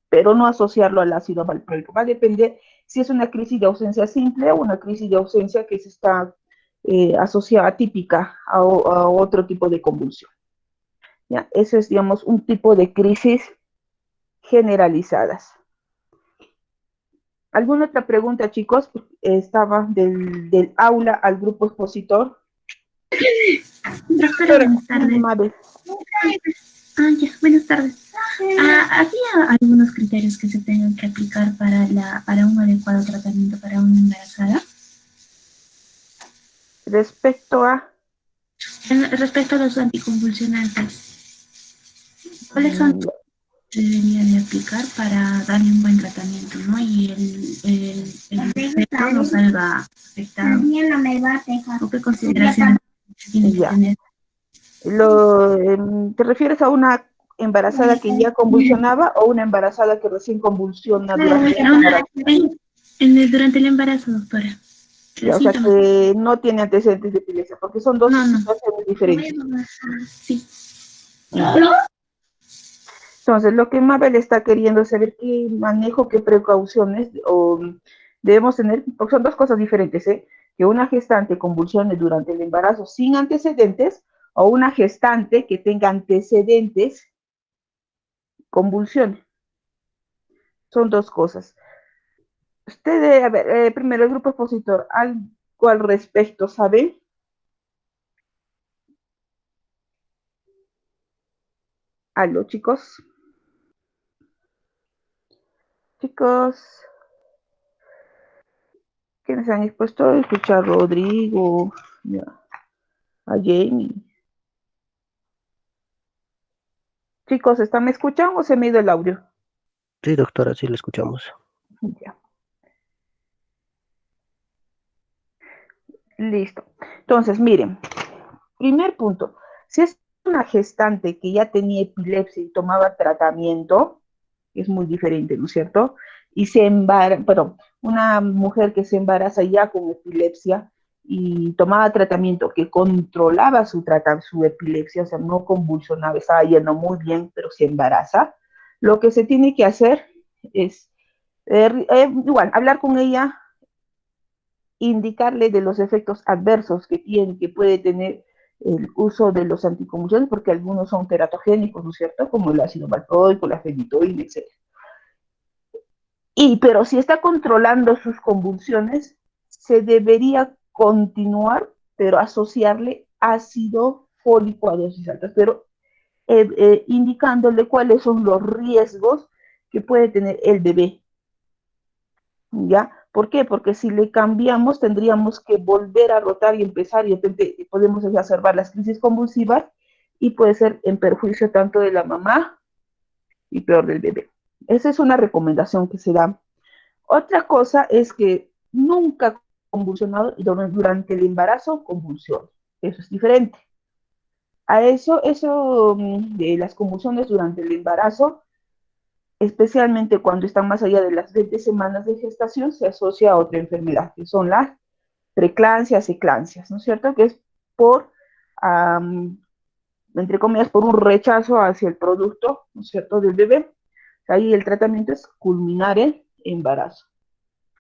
pero no asociarlo al ácido valproico. Va a depender si es una crisis de ausencia simple o una crisis de ausencia que se está asociada típica a otro tipo de convulsión. ¿Ya? Eso es, digamos, un tipo de crisis generalizadas. ¿Alguna otra pregunta, chicos? Estaba del aula al grupo expositor. Doctora, buenas tardes. Ya, buenas tardes. ¿Había algunos criterios que se tengan que aplicar para un adecuado tratamiento para una embarazada? Respecto a los anticonvulsionantes, ¿cuáles son los que debería de aplicar para darle un buen tratamiento, ¿no? Y el efecto no salga afectado. ¿O qué consideraciones tiene que tener? ¿Te refieres a una embarazada que ya convulsionaba o una embarazada que recién convulsiona durante el embarazo? Durante el embarazo, doctora. Ya, o sea, que no tiene antecedentes de epilepsia, porque son dos situaciones diferentes. Sí. Entonces, lo que Mabel está queriendo saber qué manejo, qué precauciones debemos tener, porque son dos cosas diferentes, ¿eh? Que una gestante convulsione durante el embarazo sin antecedentes o una gestante que tenga antecedentes convulsione. Son dos cosas. Usted, a ver, primero el grupo expositor, ¿algo al respecto sabe? ¿Aló, chicos? Chicos, ¿quiénes han expuesto? Escuchar a Rodrigo, ya, a Jamie. Chicos, ¿me escuchan o se me ha ido el audio? Sí, doctora, sí lo escuchamos. Ya. Listo. Entonces, miren, primer punto, si es una gestante que ya tenía epilepsia y tomaba tratamiento, es muy diferente, ¿no es cierto? Y una mujer que se embaraza ya con epilepsia y tomaba tratamiento que controlaba su epilepsia, o sea, no convulsionaba, estaba yendo muy bien, pero se embaraza, lo que se tiene que hacer es, igual, hablar con ella, indicarle de los efectos adversos que puede tener el uso de los anticonvulsivantes, porque algunos son teratogénicos, ¿no es cierto? Como el ácido valproico, la fenitoína, etc. Pero si está controlando sus convulsiones, se debería continuar, pero asociarle ácido fólico a dosis altas, pero indicándole cuáles son los riesgos que puede tener el bebé, ¿ya? ¿Por qué? Porque si le cambiamos, tendríamos que volver a rotar y empezar, y de repente podemos exacerbar las crisis convulsivas y puede ser en perjuicio tanto de la mamá y peor del bebé. Esa es una recomendación que se da. Otra cosa es que nunca convulsionado durante el embarazo convulsión. Eso es diferente. A eso de las convulsiones durante el embarazo, especialmente cuando están más allá de las 20 semanas de gestación, se asocia a otra enfermedad, que son las preeclampsias, eclampsias, ¿no es cierto? Que es por, entre comillas, por un rechazo hacia el producto, ¿no es cierto?, del bebé. Ahí el tratamiento es culminar el embarazo.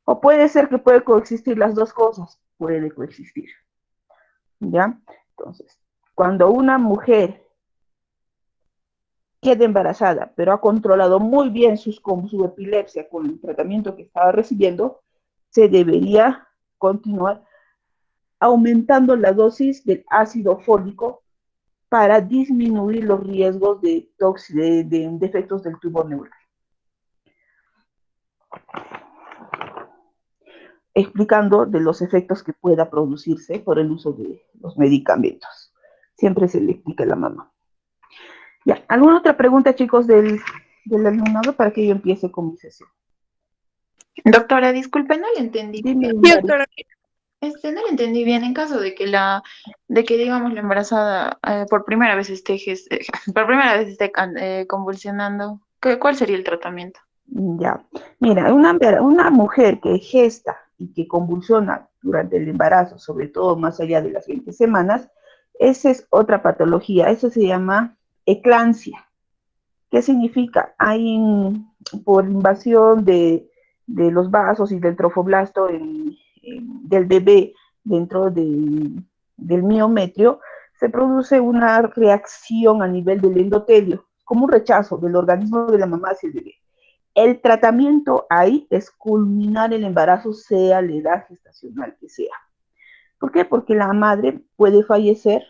O puede ser que puede coexistir las dos cosas, puede coexistir, ¿ya? Entonces, cuando una mujer queda embarazada, pero ha controlado muy bien su epilepsia con el tratamiento que estaba recibiendo, se debería continuar aumentando la dosis del ácido fólico para disminuir los riesgos de defectos del tubo neural. Explicando de los efectos que pueda producirse por el uso de los medicamentos. Siempre se le explica a la mamá. Ya, ¿alguna otra pregunta, chicos, del alumnado para que yo empiece con mi sesión? Doctora, disculpe, no le entendí. Dime, Sí, Mari. doctora, no le entendí bien. En caso de que digamos la embarazada por primera vez esté convulsionando, ¿cuál sería el tratamiento? Ya, mira, una mujer que gesta y que convulsiona durante el embarazo, sobre todo más allá de las 20 semanas, esa es otra patología, eso se llama eclampsia. ¿Qué significa? Por invasión de los vasos y del trofoblasto del bebé dentro del miometrio, se produce una reacción a nivel del endotelio, como un rechazo del organismo de la mamá hacia el bebé. El tratamiento ahí es culminar el embarazo, sea la edad gestacional que sea. ¿Por qué? Porque la madre puede fallecer,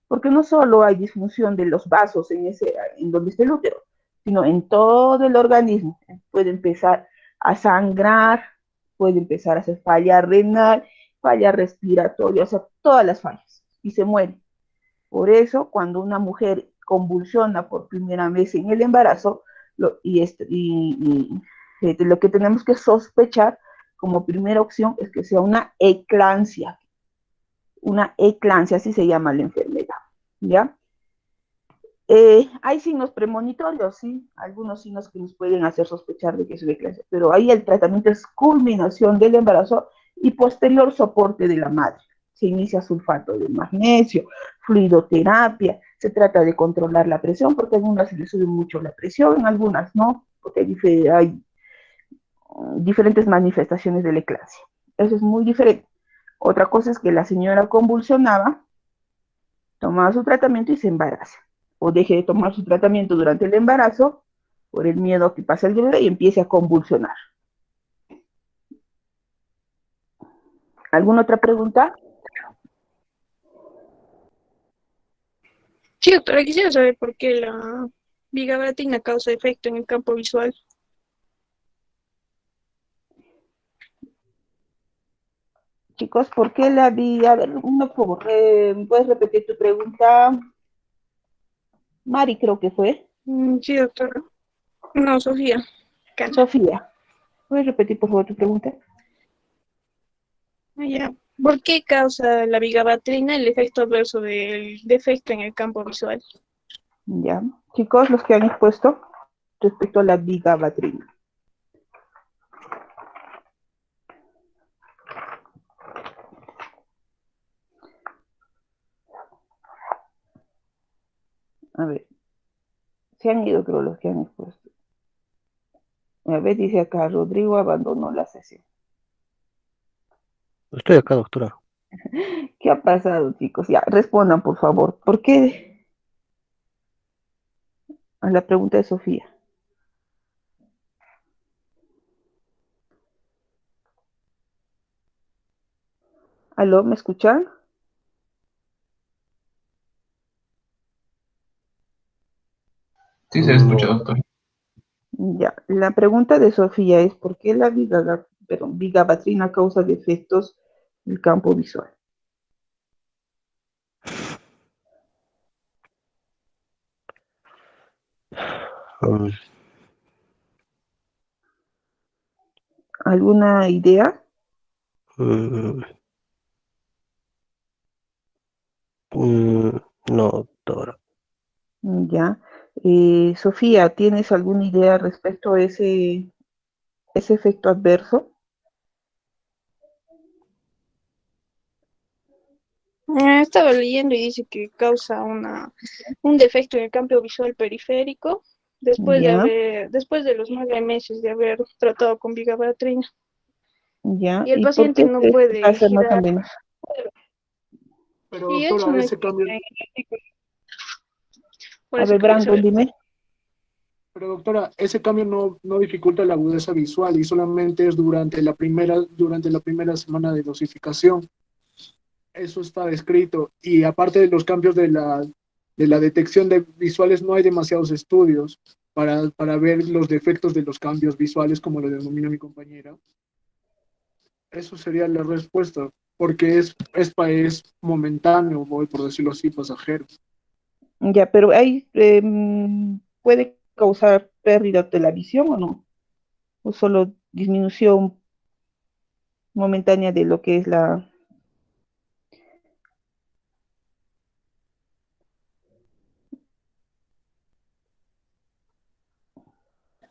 porque no solo hay disfunción de los vasos en donde está el útero, sino en todo el organismo. Puede empezar a sangrar, puede empezar a hacer falla renal, falla respiratoria, o sea, todas las fallas, y se muere. Por eso, cuando una mujer convulsiona por primera vez en el embarazo, lo que tenemos que sospechar como primera opción es que sea una eclampsia, así se llama la enfermedad, ¿ya? Hay signos premonitorios, sí, algunos signos que nos pueden hacer sospechar de que es una eclampsia, pero ahí el tratamiento es culminación del embarazo y posterior soporte de la madre. Se inicia sulfato de magnesio, fluidoterapia, se trata de controlar la presión, porque a algunas se les sube mucho la presión, en algunas no, porque hay diferentes manifestaciones de la eclampsia. Eso es muy diferente. Otra cosa es que la señora convulsionaba, tomaba su tratamiento y se embaraza. O deje de tomar su tratamiento durante el embarazo por el miedo a que pase el bebé y empiece a convulsionar. ¿Alguna otra pregunta? Sí, doctora, quisiera saber por qué la vigabatina causa efecto en el campo visual. Chicos, ¿por qué la vi? A ver, por favor, ¿puedes repetir tu pregunta? Mari, creo que fue. Sí, doctora. No, Sofía. Sofía, ¿puedes repetir, por favor, tu pregunta? Ya. ¿Por qué causa la vigabatrina el efecto adverso del defecto en el campo visual? Ya. Chicos, los que han expuesto respecto a la vigabatrina. A ver, se han ido, creo, los que han expuesto. A ver, dice acá, Rodrigo abandonó la sesión. Estoy acá, doctora. ¿Qué ha pasado, chicos? Ya, respondan, por favor. ¿Por qué? A la pregunta de Sofía. ¿Aló, me escuchan? Sí, se escucha, doctor. Ya, la pregunta de Sofía es ¿por qué la perdón, vigabatrina causa defectos del campo visual. ¿Alguna idea? No, doctora. Ya. Sofía, ¿tienes alguna idea respecto a ese efecto adverso? Estaba leyendo y dice que causa un defecto en el campo visual periférico Ya, después de los 9 meses de haber tratado con vigabatrina. ya. Y el ¿Y por paciente qué no crees que puede pasa más o girar. menos? Pero Y eso doctora, no ese explica cambio, en el artículo. Por A eso ver, quería Brandon, saber. dime. pero doctora, ese cambio no dificulta la agudeza visual y solamente es durante la primera semana de dosificación. Eso está descrito. Y aparte de los cambios de la detección de visuales, no hay demasiados estudios para ver los defectos de los cambios visuales, como lo denomina mi compañera. Eso sería la respuesta, porque es momentáneo, voy por decirlo así, pasajero. Ya, pero ahí puede causar pérdida de la visión o no, o solo disminución momentánea de lo que es la...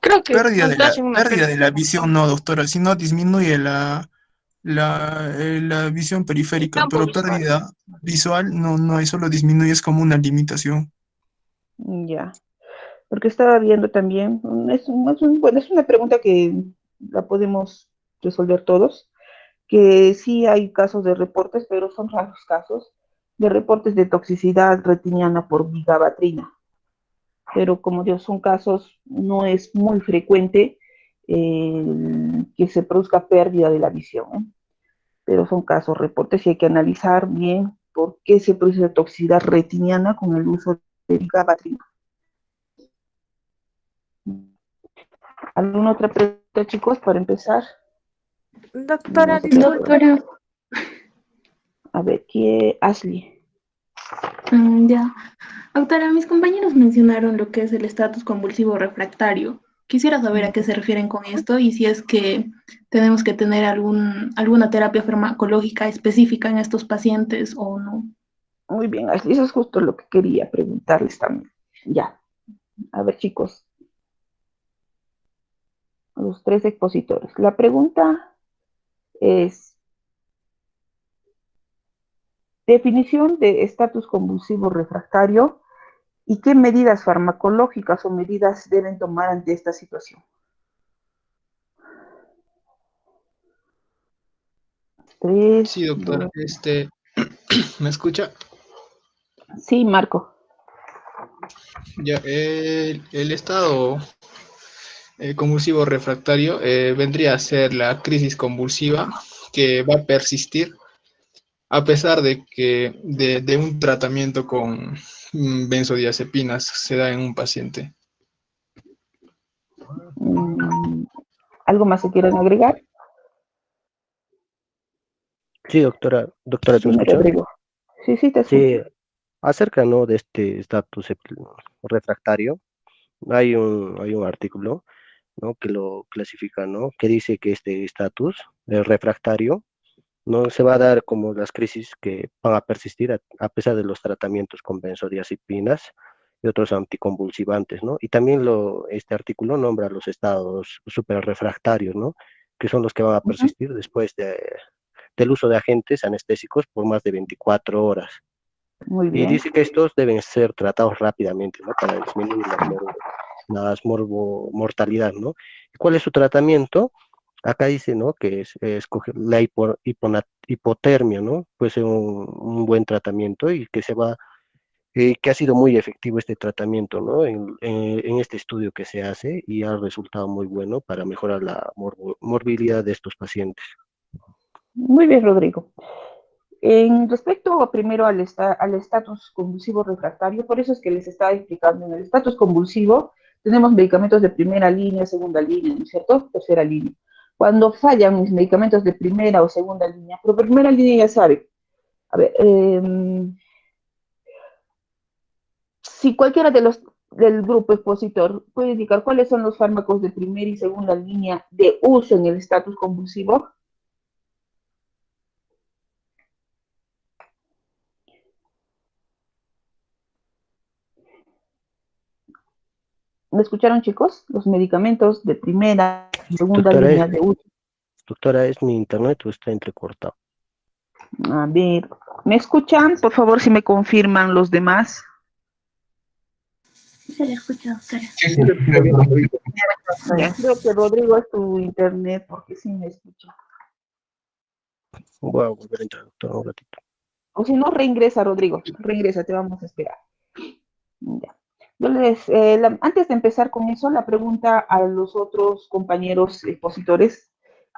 Creo que Pérdida hacen una pérdida de pérdida. la visión, no, doctora, sino disminuye la visión El periférica, campo pero visual. pérdida visual no hay, solo disminuye, es como una limitación. Ya, porque estaba viendo también, bueno, es una pregunta que la podemos resolver todos, que sí hay casos de reportes, pero son raros casos, de reportes de toxicidad retiniana por vigabatrina. Pero como Dios son casos, no es muy frecuente que se produzca pérdida de la visión, ¿eh? Pero son casos, reportes, y hay que analizar bien por qué se produce toxicidad retiniana con el uso de vigabatrina. ¿Alguna otra pregunta, chicos, para empezar? Doctora, disculpe. Doctora, A ver, ¿qué? Ashley. ya. Doctora, mis compañeros mencionaron lo que es el estatus convulsivo refractario. Quisiera saber a qué se refieren con esto y si es que tenemos que tener alguna terapia farmacológica específica en estos pacientes o no. Muy bien, Ashley, eso es justo lo que quería preguntarles también. Ya, a ver, chicos, los tres expositores. La pregunta es, definición de estatus convulsivo refractario y qué medidas farmacológicas o medidas deben tomar ante esta situación. Tres, Sí, doctora, dos. ¿Me escucha? Sí, Marco. Ya, el estado convulsivo refractario vendría a ser la crisis convulsiva que va a persistir a pesar de que de un tratamiento con benzodiazepinas se da en un paciente. ¿Algo más se quieren agregar? Sí, doctora, ¿se me Dime, escucha? Rodrigo. Sí, sí, te escucho. Sí, acerca, ¿no?, de este estatus refractario, hay un artículo, ¿no?, que lo clasifica, ¿no?, que dice que este estatus refractario no se va a dar como las crisis que van a persistir a pesar de los tratamientos con benzodiazepinas y otros anticonvulsivantes, ¿no? Y también este artículo nombra los estados superrefractarios, ¿no?, que son los que van a Ujú. persistir después del uso de agentes anestésicos por más de 24 horas. Muy Y bien. dice que estos deben ser tratados rápidamente, ¿no?, para disminuir mortalidad, ¿no? ¿Cuál es su tratamiento? Acá dice, ¿no?, que es escoger la hipotermia, ¿no? Puede ser un buen tratamiento y que ha sido muy efectivo este tratamiento, ¿no? En este estudio que se hace y ha resultado muy bueno para mejorar la morbilidad de estos pacientes. Muy bien, Rodrigo. En respecto primero al estatus convulsivo refractario, por eso es que les estaba explicando, en el estatus convulsivo tenemos medicamentos de primera línea, segunda línea, ¿no es cierto? Tercera línea. Cuando fallan mis medicamentos de primera o segunda línea, pero primera línea ya sabe. A ver, si cualquiera de los del grupo expositor puede indicar cuáles son los fármacos de primera y segunda línea de uso en el estatus convulsivo. ¿Me escucharon, chicos? Los medicamentos de primera y segunda Doctora, línea de uso. doctora, ¿es mi internet o está entrecortado? A ver, ¿me escuchan? Por favor, si me confirman los demás. Se le escucha, doctora. Sí, se escucha bien, doctorita. Ya, creo que Rodrigo es tu internet, porque sí me escucha. Voy a volver a entrar, doctora, un ratito. O si no, reingresa, Rodrigo. Reingresa, te vamos a esperar. Ya. Antes de empezar con eso, la pregunta a los otros compañeros expositores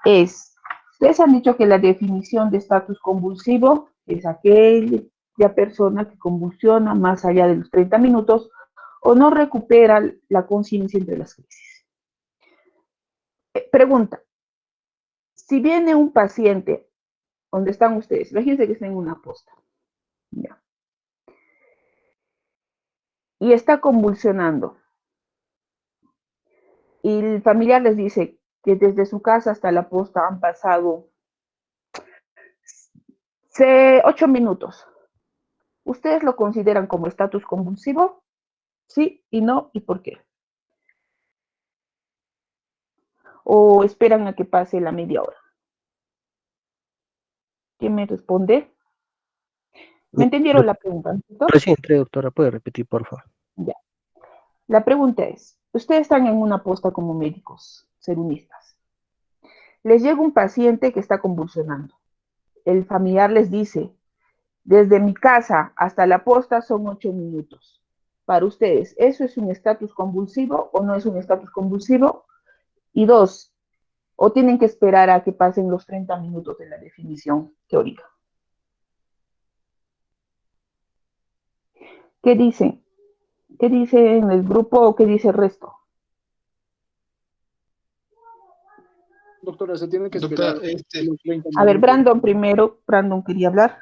es, ustedes han dicho que la definición de estatus convulsivo es aquella persona que convulsiona más allá de los 30 minutos o no recupera la conciencia entre las crisis. Pregunta, si viene un paciente, donde están ustedes, imagínense que está en una posta, ya, y está convulsionando, y el familiar les dice que desde su casa hasta la posta han pasado 8 minutos. ¿Ustedes lo consideran como estatus convulsivo? Sí y no, ¿y por qué? ¿O esperan a que pase la media hora? ¿Quién me responde? ¿Me entendieron la pregunta? ¿Cierto? Recién entré, doctora, ¿puede repetir, por favor? Ya. La pregunta es, ustedes están en una posta como médicos, serunistas. Les llega un paciente que está convulsionando. El familiar les dice, desde mi casa hasta la posta son 8 minutos. Para ustedes, ¿eso es un estatus convulsivo o no es un estatus convulsivo? Y dos, ¿o tienen que esperar a que pasen los 30 minutos de la definición teórica? ¿Qué dicen? ¿Qué dice en el grupo o qué dice el resto? Doctora, se tienen que Doctora, esperar los 30 A ver, minutos. Brandon primero. Brandon quería hablar.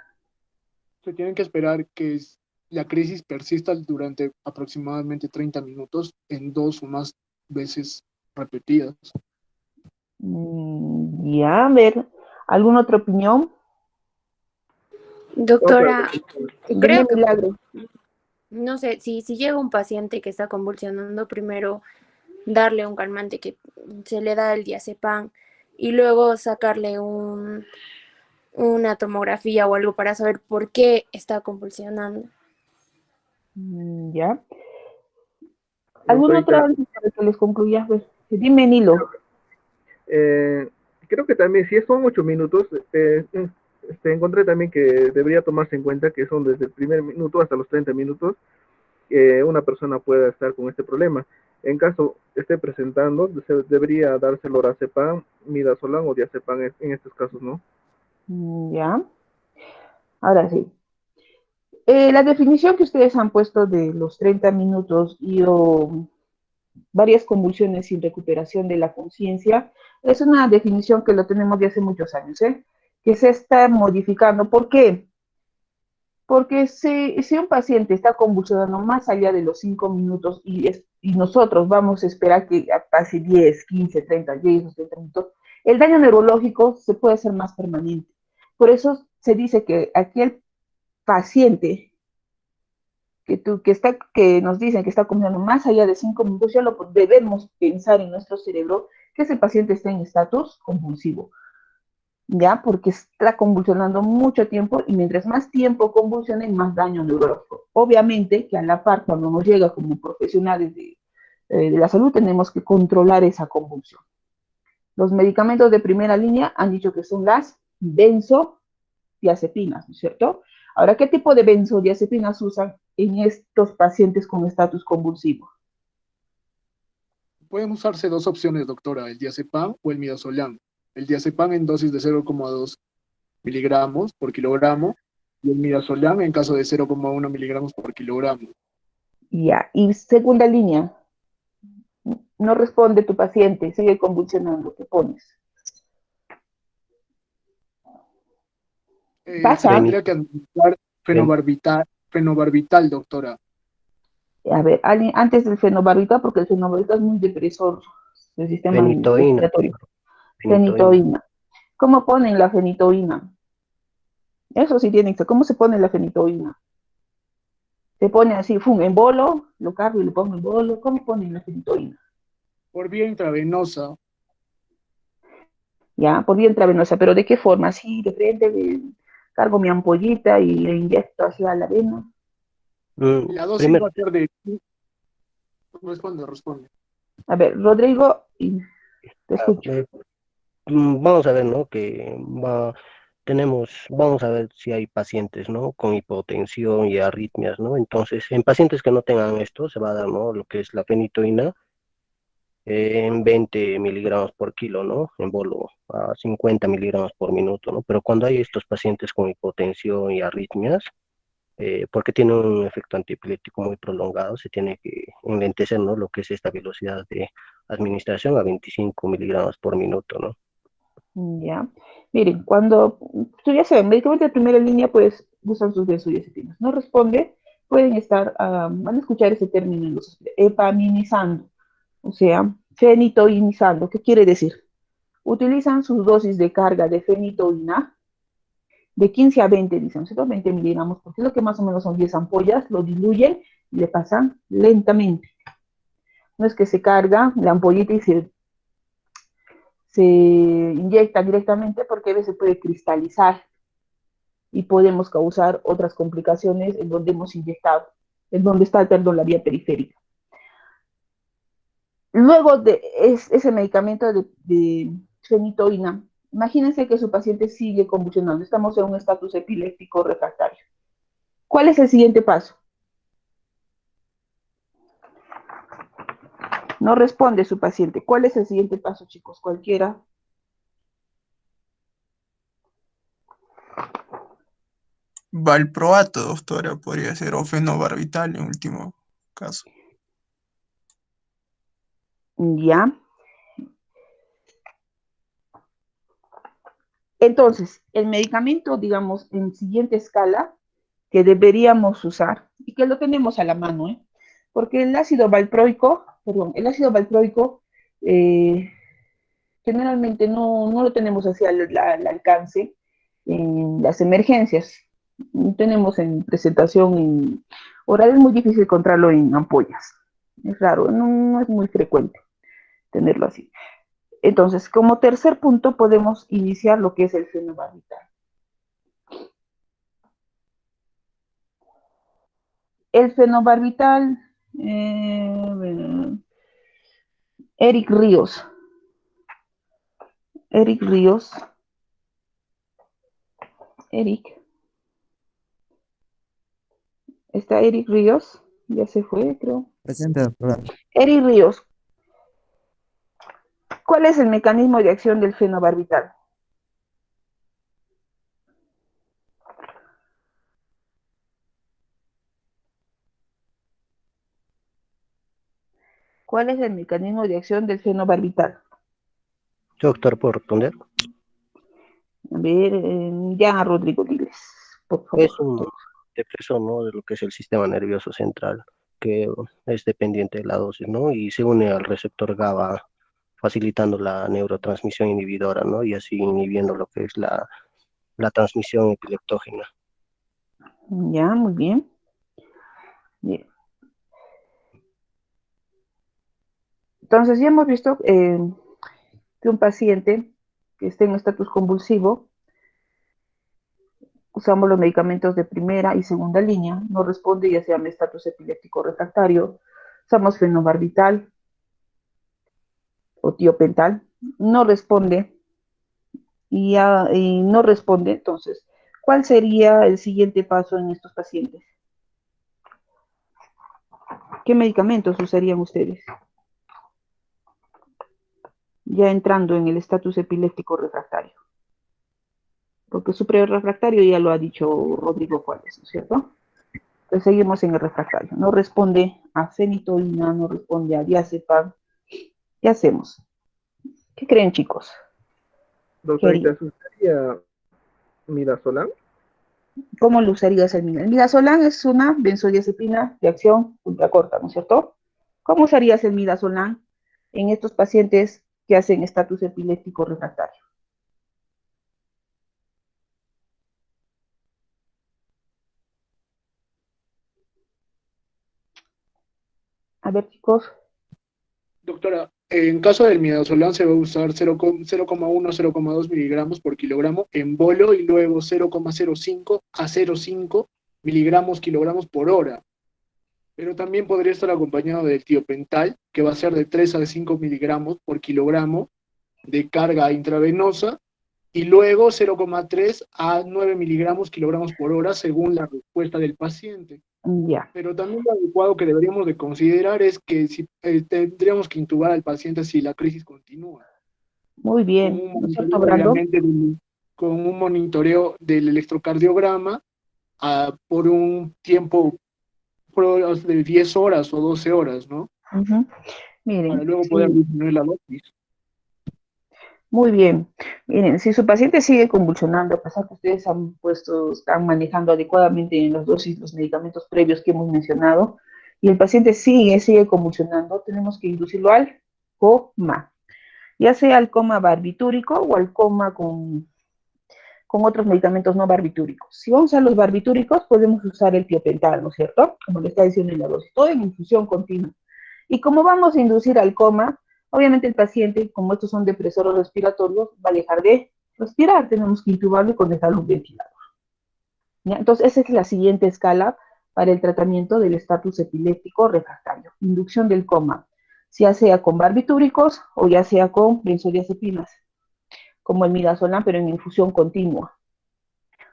Se tienen que esperar que la crisis persista durante aproximadamente 30 minutos en 2 o más veces repetidas. Ya, a ver, ¿alguna otra opinión? Doctora, Dime, creo que, Milagro. no sé, si llega un paciente que está convulsionando, primero darle un calmante que se le da el diazepam y luego sacarle una tomografía o algo para saber por qué está convulsionando. Ya. ¿Alguna Doctorita, otra antes para que les concluya? Pues, dime, Nilo. creo que también, si son 8 minutos, encontré también que debería tomarse en cuenta que son desde el primer minuto hasta los 30 minutos que una persona pueda estar con este problema. En caso esté presentando, debería darse lorazepam, midazolam o diazepam en estos casos, ¿no? Ya. Ahora sí. La definición que ustedes han puesto de los 30 minutos y varias convulsiones sin recuperación de la conciencia es una definición que lo tenemos de hace muchos años, que se está modificando. ¿Por qué? Porque si un paciente está convulsionando más allá de los 5 minutos y nosotros vamos a esperar que pase 10, 15, 30, 10 o 30 minutos, el daño neurológico se puede hacer más permanente. Por eso se dice que aquel paciente que nos dicen que está convulsionando más allá de 5 minutos, ya lo debemos pensar en nuestro cerebro que ese paciente está en estatus convulsivo. ¿Ya? Porque está convulsionando mucho tiempo y mientras más tiempo convulsione, más daño neurológico. Obviamente que a la par, cuando nos llega como profesionales de la salud, tenemos que controlar esa convulsión. Los medicamentos de primera línea han dicho que son las benzodiazepinas, ¿no es cierto? Ahora, ¿qué tipo de benzodiazepinas usan en estos pacientes con estatus convulsivo? Pueden usarse 2 opciones, doctora, el diazepam o el midazolam. El diazepam en dosis de 0,2 miligramos por kilogramo y el midazolam en caso de 0,1 miligramos por kilogramo. Ya, y segunda línea, no responde tu paciente, sigue convulsionando, ¿qué pones? Se Pasa, tendría que administrar fenobarbital, doctora. a ver, antes del fenobarbital, porque el fenobarbital es muy depresor del sistema Fenitoína, respiratorio. fenitoína. Fenitoína. ¿Cómo ponen la fenitoína? Eso sí tiene que ser. ¿Cómo se pone la fenitoína? Se pone así, en bolo, lo cargo y lo pongo en bolo. ¿Cómo ponen la fenitoína? Por vía intravenosa. Ya, por vía intravenosa, pero ¿de qué forma? Así, de frente, cargo mi ampollita y le inyecto hacia la vena. La dosis Primero, va a ser de... Responde. A ver, Rodrigo, te escucho. vamos a ver, ¿no? Vamos a ver si hay pacientes, ¿no? Con hipotensión y arritmias, ¿no? Entonces, en pacientes que no tengan esto, se va a dar, ¿no? Lo que es la fenitoína en 20 miligramos por kilo, ¿no? En bolo a 50 miligramos por minuto, ¿no? Pero cuando hay estos pacientes con hipotensión y arritmias, porque tiene un efecto antiepiléptico muy prolongado, se tiene que enlentecer, ¿no? Lo que es esta velocidad de administración a 25 miligramos por minuto, ¿no? Ya. Miren, cuando tú ya saben, medicamentos de primera línea, pues usan sus benzodiazepinas. No responde, pueden estar, van a escuchar ese término en los hospitales, epaminizando, o sea, fenitoinizando. ¿Qué quiere decir? Utilizan sus dosis de carga de fenitoína de 15 a 20, dicen, 20 miligramos, porque es lo que más o menos son 10 ampollas, lo diluyen y le pasan lentamente. No es que se carga la ampollita y se inyecta directamente, porque a veces puede cristalizar y podemos causar otras complicaciones en donde hemos inyectado, en donde está, perdón, la vía periférica. Luego de ese medicamento de fenitoína, imagínense que su paciente sigue convulsionando, estamos en un estatus epiléptico refractario. ¿Cuál es el siguiente paso? No responde su paciente. ¿Cuál es el siguiente paso, chicos? Cualquiera. Valproato, doctora, podría ser, o fenobarbital en último caso. Ya. Entonces, el medicamento, digamos, en siguiente escala, que deberíamos usar, y que lo tenemos a la mano, porque el ácido valproico, generalmente no lo tenemos hacia al alcance en las emergencias. Tenemos en presentación oral, es muy difícil encontrarlo en ampollas. Es raro, no es muy frecuente tenerlo así. Entonces, como tercer punto, podemos iniciar lo que es el fenobarbital. El fenobarbital, Eric Ríos. Eric. ¿Está Eric Ríos? Ya se fue, creo. Presente, doctora. Eric Ríos. ¿Cuál es el mecanismo de acción del fenobarbital? ¿Cuál es el mecanismo de acción del fenobarbital? Doctor, ¿puedo responder? A ver, ya, Rodrigo, diles, por favor. Es un depresor, ¿no? De lo que es el sistema nervioso central, que es dependiente de la dosis, ¿no? Y se une al receptor GABA, facilitando la neurotransmisión inhibidora, ¿no? Y así inhibiendo lo que es la transmisión epileptógena. Ya, muy bien. Bien. Entonces, ya hemos visto que un paciente que esté en estatus convulsivo, usamos los medicamentos de primera y segunda línea, no responde, ya sea en estatus epiléptico refractario, usamos fenobarbital o tiopental, no responde y no responde. Entonces, ¿cuál sería el siguiente paso en estos pacientes? ¿Qué medicamentos usarían ustedes? Ya entrando en el estatus epiléptico refractario. Porque su refractario ya lo ha dicho Rodrigo Juárez, ¿no es cierto? Entonces seguimos en el refractario. No responde a fenitoína, no responde a diazepam. ¿Qué hacemos? ¿Qué creen, chicos? Doctorita, ¿eso sería midazolam? ¿Cómo lo usarías el midazolam? El midazolam es una benzodiazepina de acción ultracorta, ¿no es cierto? ¿Cómo usarías el midazolam en estos pacientes que hacen estatus epiléptico refractario? A ver, chicos. Doctora, en caso del midazolam se va a usar 0,1 0,2 miligramos por kilogramo en bolo y luego 0,05 a 0,5 miligramos kilogramos por hora. Pero también podría estar acompañado del tiopental, que va a ser de 3 a 5 miligramos por kilogramo de carga intravenosa, y luego 0,3 a 9 miligramos kilogramos por hora según la respuesta del paciente. Ya. Pero también lo adecuado que deberíamos de considerar es que si, tendríamos que intubar al paciente si la crisis continúa. Muy bien, ¿no es cierto, Brando? Obviamente, con un monitoreo del electrocardiograma por un tiempo de 10 horas o 12 horas, ¿no? Miren, Para luego sí, poder disminuir la dosis. muy bien. Miren, si su paciente sigue convulsionando, a pesar que ustedes están manejando adecuadamente en las dosis los medicamentos previos que hemos mencionado, y el paciente sigue convulsionando, tenemos que inducirlo al coma, ya sea al coma barbitúrico o al coma con otros medicamentos no barbitúricos. Si vamos a los barbitúricos, podemos usar el tiopental, ¿no es cierto? Como le está diciendo en la dosis, todo en infusión continua. Y como vamos a inducir al coma, obviamente el paciente, como estos son depresores respiratorios, va a dejar de respirar, tenemos que intubarlo y conectarlo a un ventilador. ¿Ya? Entonces, esa es la siguiente escala para el tratamiento del estatus epiléptico refractario. Inducción del coma, ya sea con barbitúricos o ya sea con benzodiazepinas, como el midazolam, pero en infusión continua.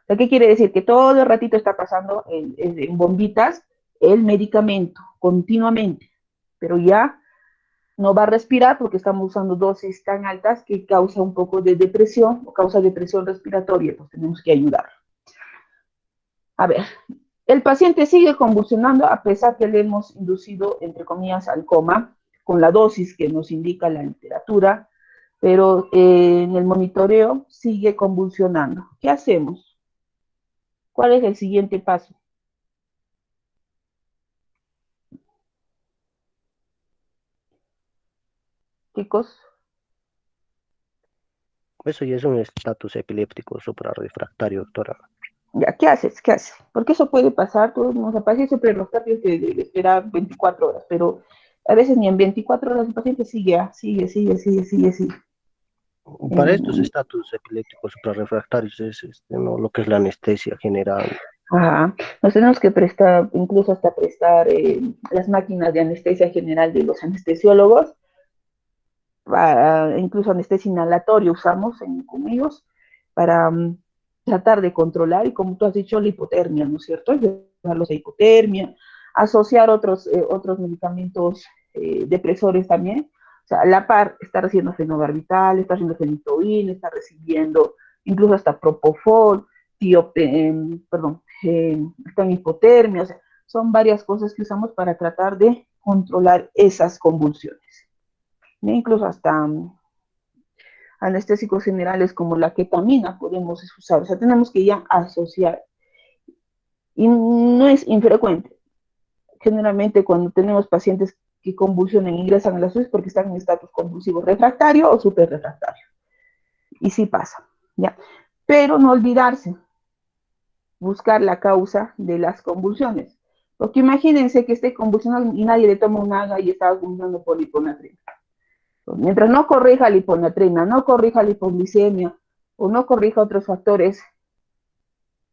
O sea, ¿qué quiere decir? Que todo el ratito está pasando en bombitas el medicamento, continuamente, pero ya no va a respirar porque estamos usando dosis tan altas que causa un poco de depresión o causa depresión respiratoria, entonces tenemos que ayudar. A ver, el paciente sigue convulsionando a pesar que le hemos inducido, entre comillas, al coma, con la dosis que nos indica la literatura, pero en el monitoreo sigue convulsionando. ¿Qué hacemos? ¿Cuál es el siguiente paso? Chicos. Eso ya es un estatus epiléptico suprarrefractario, doctora. Ya, ¿qué haces? ¿Qué haces? Porque eso puede pasar, todos nos aparece siempre los cambios de esperar 24 horas, pero a veces ni en 24 horas el paciente sigue. Para estos estatus epilépticos suprarrefractarios es ¿no? lo que es la anestesia general. Ajá. Nos tenemos que prestar, incluso hasta prestar las máquinas de anestesia general de los anestesiólogos, incluso anestesia inhalatoria usamos con ellos para tratar de controlar, y como tú has dicho, la hipotermia, ¿no es cierto? Llevarlos a hipotermia, asociar otros medicamentos depresores también. O sea, a la par está recibiendo fenobarbital, está recibiendo fenitoína, está recibiendo incluso hasta propofol, está en hipotermia, o sea, son varias cosas que usamos para tratar de controlar esas convulsiones. Incluso hasta anestésicos generales como la ketamina podemos usar, o sea, tenemos que ya asociar. Y no es infrecuente. Generalmente cuando tenemos pacientes que convulsionan ingresan a la SUS porque están en estatus convulsivo refractario o superrefractario. Y sí pasa, ¿ya? Pero no olvidarse, buscar la causa de las convulsiones. Porque imagínense que esté convulsionando y nadie le toma un AGA y está convulsionando por hiponatremia. Mientras no corrija la hiponatremia, no corrija la hipoglicemia o no corrija otros factores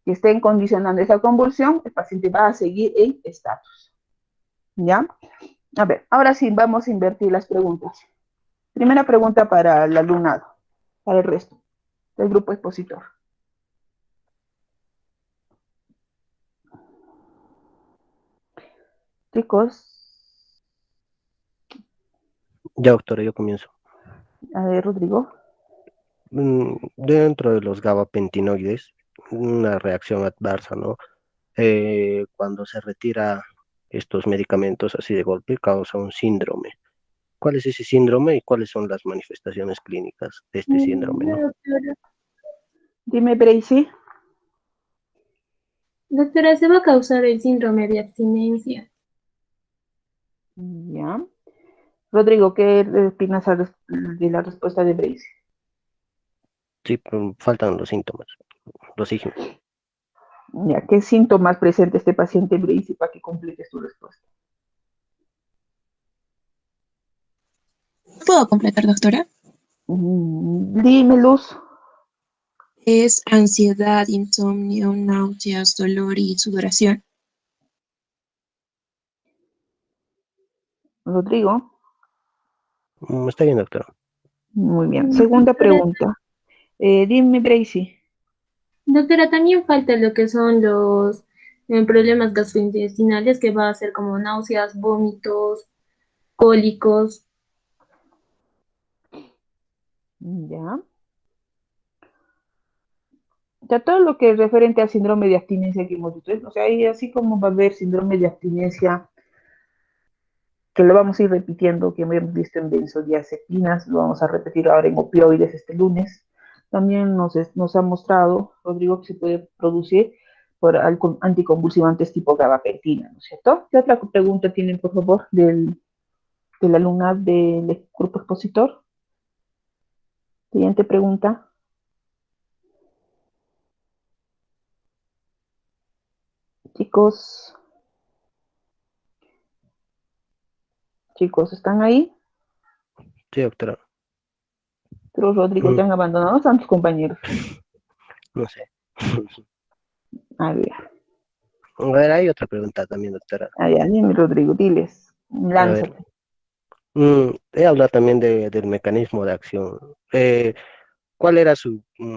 que estén condicionando esa convulsión, el paciente va a seguir en estatus. ¿Ya? A ver, ahora sí vamos a invertir las preguntas. Primera pregunta para el alumnado, para el resto del grupo expositor. Chicos. Ya, doctora, yo comienzo. A ver, Rodrigo. Dentro de los gabapentinoides, una reacción adversa, ¿no? Cuando se retira estos medicamentos así de golpe, causa un síndrome. ¿Cuál es ese síndrome y cuáles son las manifestaciones clínicas de este síndrome, ¿no? Dime, Bracy. Doctora, se va a causar el síndrome de abstinencia. Ya. Rodrigo, ¿qué opinas de la respuesta de Brace? Sí, faltan los síntomas, los signos. Ya, ¿qué síntomas presenta este paciente Brace para que completes tu respuesta? ¿Puedo completar, doctora? Dime, Luz. Es ansiedad, insomnio, náuseas, dolor y sudoración. Rodrigo. Está bien, doctora. Muy bien. Segunda pregunta. Dime, Bracy. Doctora, también falta lo que son los problemas gastrointestinales, que va a ser como náuseas, vómitos, cólicos. Ya. Ya todo lo que es referente al síndrome de abstinencia que hemos dicho, o sea, y así como va a haber síndrome de abstinencia, que lo vamos a ir repitiendo, que hemos visto en benzodiazepinas, lo vamos a repetir ahora en opioides este lunes. También nos ha mostrado, Rodrigo, que se puede producir por anticonvulsivantes tipo gabapentina, ¿no es cierto? ¿Qué otra pregunta tienen, por favor, del alumnado del grupo expositor? Siguiente pregunta. Chicos, ¿están ahí? Sí, doctora. Pero Rodrigo, ¿te han abandonado a tus compañeros? No sé. A ver. A ver, hay otra pregunta también, doctora. Ya, dime, Rodrigo, diles. Lánzate. He hablado también del mecanismo de acción. ¿Cuál era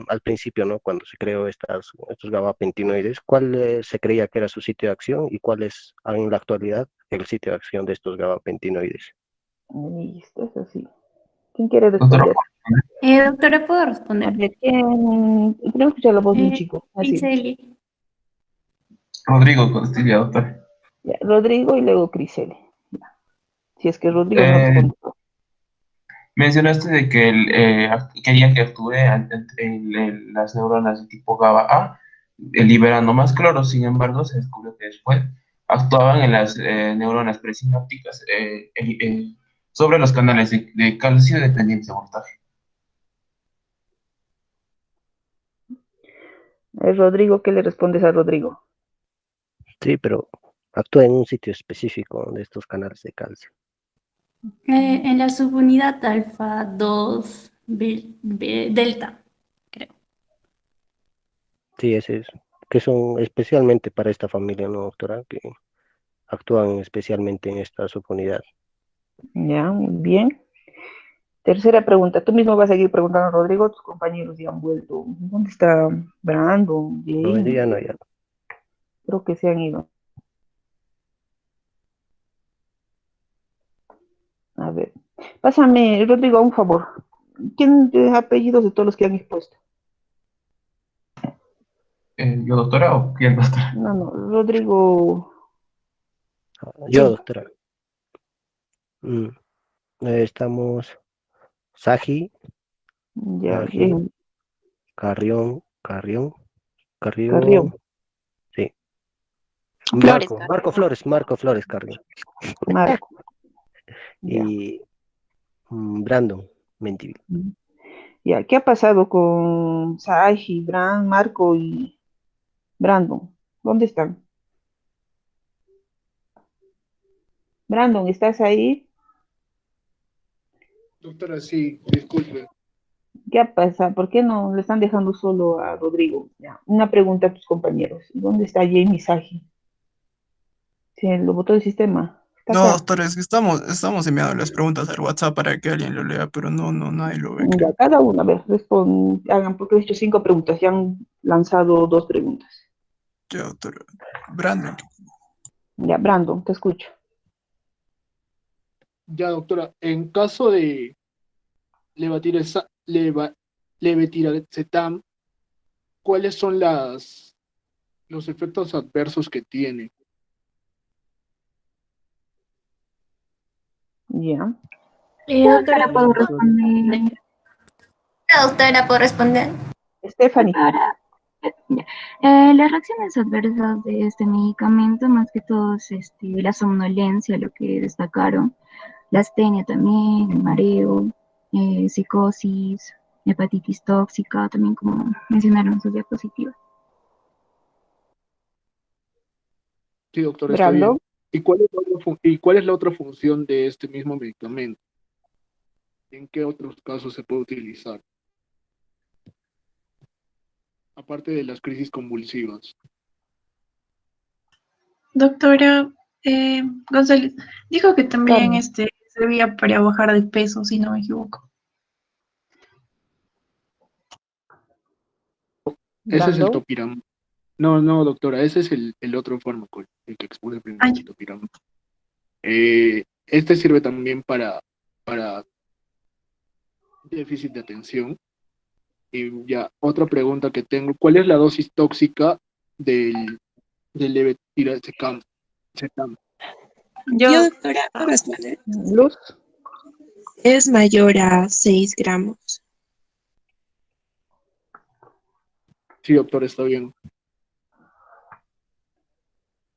al principio, ¿no? Cuando se creó estos gabapentinoides, cuál se creía que era su sitio de acción y cuál es en la actualidad el sitio de acción de estos gabapentinoides? Listo, eso sí. ¿Quién quiere responder? Doctora, ¿puedo responder? A ver, ¿quién? Quiero escuchar la voz de un chico. Así. Criseli. Rodrigo Costilla, doctor. Ya, Rodrigo y luego Criseli. Si es que Rodrigo no responde. Mencionaste de que querían que actúe en las neuronas de tipo GABA A, liberando más cloro. Sin embargo, se descubrió que después actuaban en las neuronas presinápticas sobre los canales de calcio dependientes de voltaje. Rodrigo, ¿qué le respondes a Rodrigo? Sí, pero actúa en un sitio específico de estos canales de calcio. En la subunidad alfa 2 delta, creo. Sí, ese es. Que son especialmente para esta familia, ¿no, doctora? Que actúan especialmente en esta subunidad. Ya, muy bien. Tercera pregunta. Tú mismo vas a seguir preguntando a Rodrigo, tus compañeros ya han vuelto. ¿Dónde está Brandon? No, ya no, ya. Creo que se han ido. A ver. Pásame, Rodrigo, un favor. ¿Quién de apellidos de todos los que han expuesto? ¿Yo, doctora, o quién, doctora? No, Rodrigo. Yo, doctora. Estamos Saji, Ya, Saji, bien. Carrión, Carrión. sí. Flores, Marco Flores Carrión. Marco. Y Brandon Mendivil. Ya, ¿qué ha pasado con Saji, Marco y Brandon? ¿Dónde están? Brandon, ¿estás ahí? Doctora, sí, disculpe. ¿Qué ha pasado? ¿Por qué no le están dejando solo a Rodrigo? Ya, una pregunta a tus compañeros. ¿Dónde está Jamie Saji? Se lo botó el sistema. Está No, acá. doctor, es que estamos enviando las preguntas al WhatsApp para que alguien lo lea, pero nadie lo ve, Ya, creo. cada una, a ver, hagan, porque he hecho 5 preguntas, ya han lanzado 2 preguntas. Ya, doctor. Brandon. Ya, Brandon, te escucho. Ya, doctora, en caso de levetiracetam, ¿cuáles son los efectos adversos que tiene? Ya. Doctora, ¿puedo responder? Doctora, ¿puedo responder? Stephanie. Ya. Las reacciones adversas de este medicamento, más que todo, es la somnolencia, lo que destacaron, la astenia también, el mareo, psicosis, hepatitis tóxica, también como mencionaron en sus diapositivas. Sí, doctor, está Brando, bien. ¿Y cuál es la otra función de este mismo medicamento? ¿En qué otros casos se puede utilizar? Aparte de las crisis convulsivas. Doctora González, dijo que también Carmen, servía para bajar de peso, si no me equivoco. Ese es el Brando, topiramate. No, no, doctora, ese es el otro fármaco, el que expuse primero, Ay, el topiramate. Este sirve también para déficit de atención. Y ya, otra pregunta que tengo, ¿cuál es la dosis tóxica del levetiracetam? Yo, yo, doctora, ¿puedo responder? Luz, Es mayor a 6 gramos. Sí, doctor, está bien.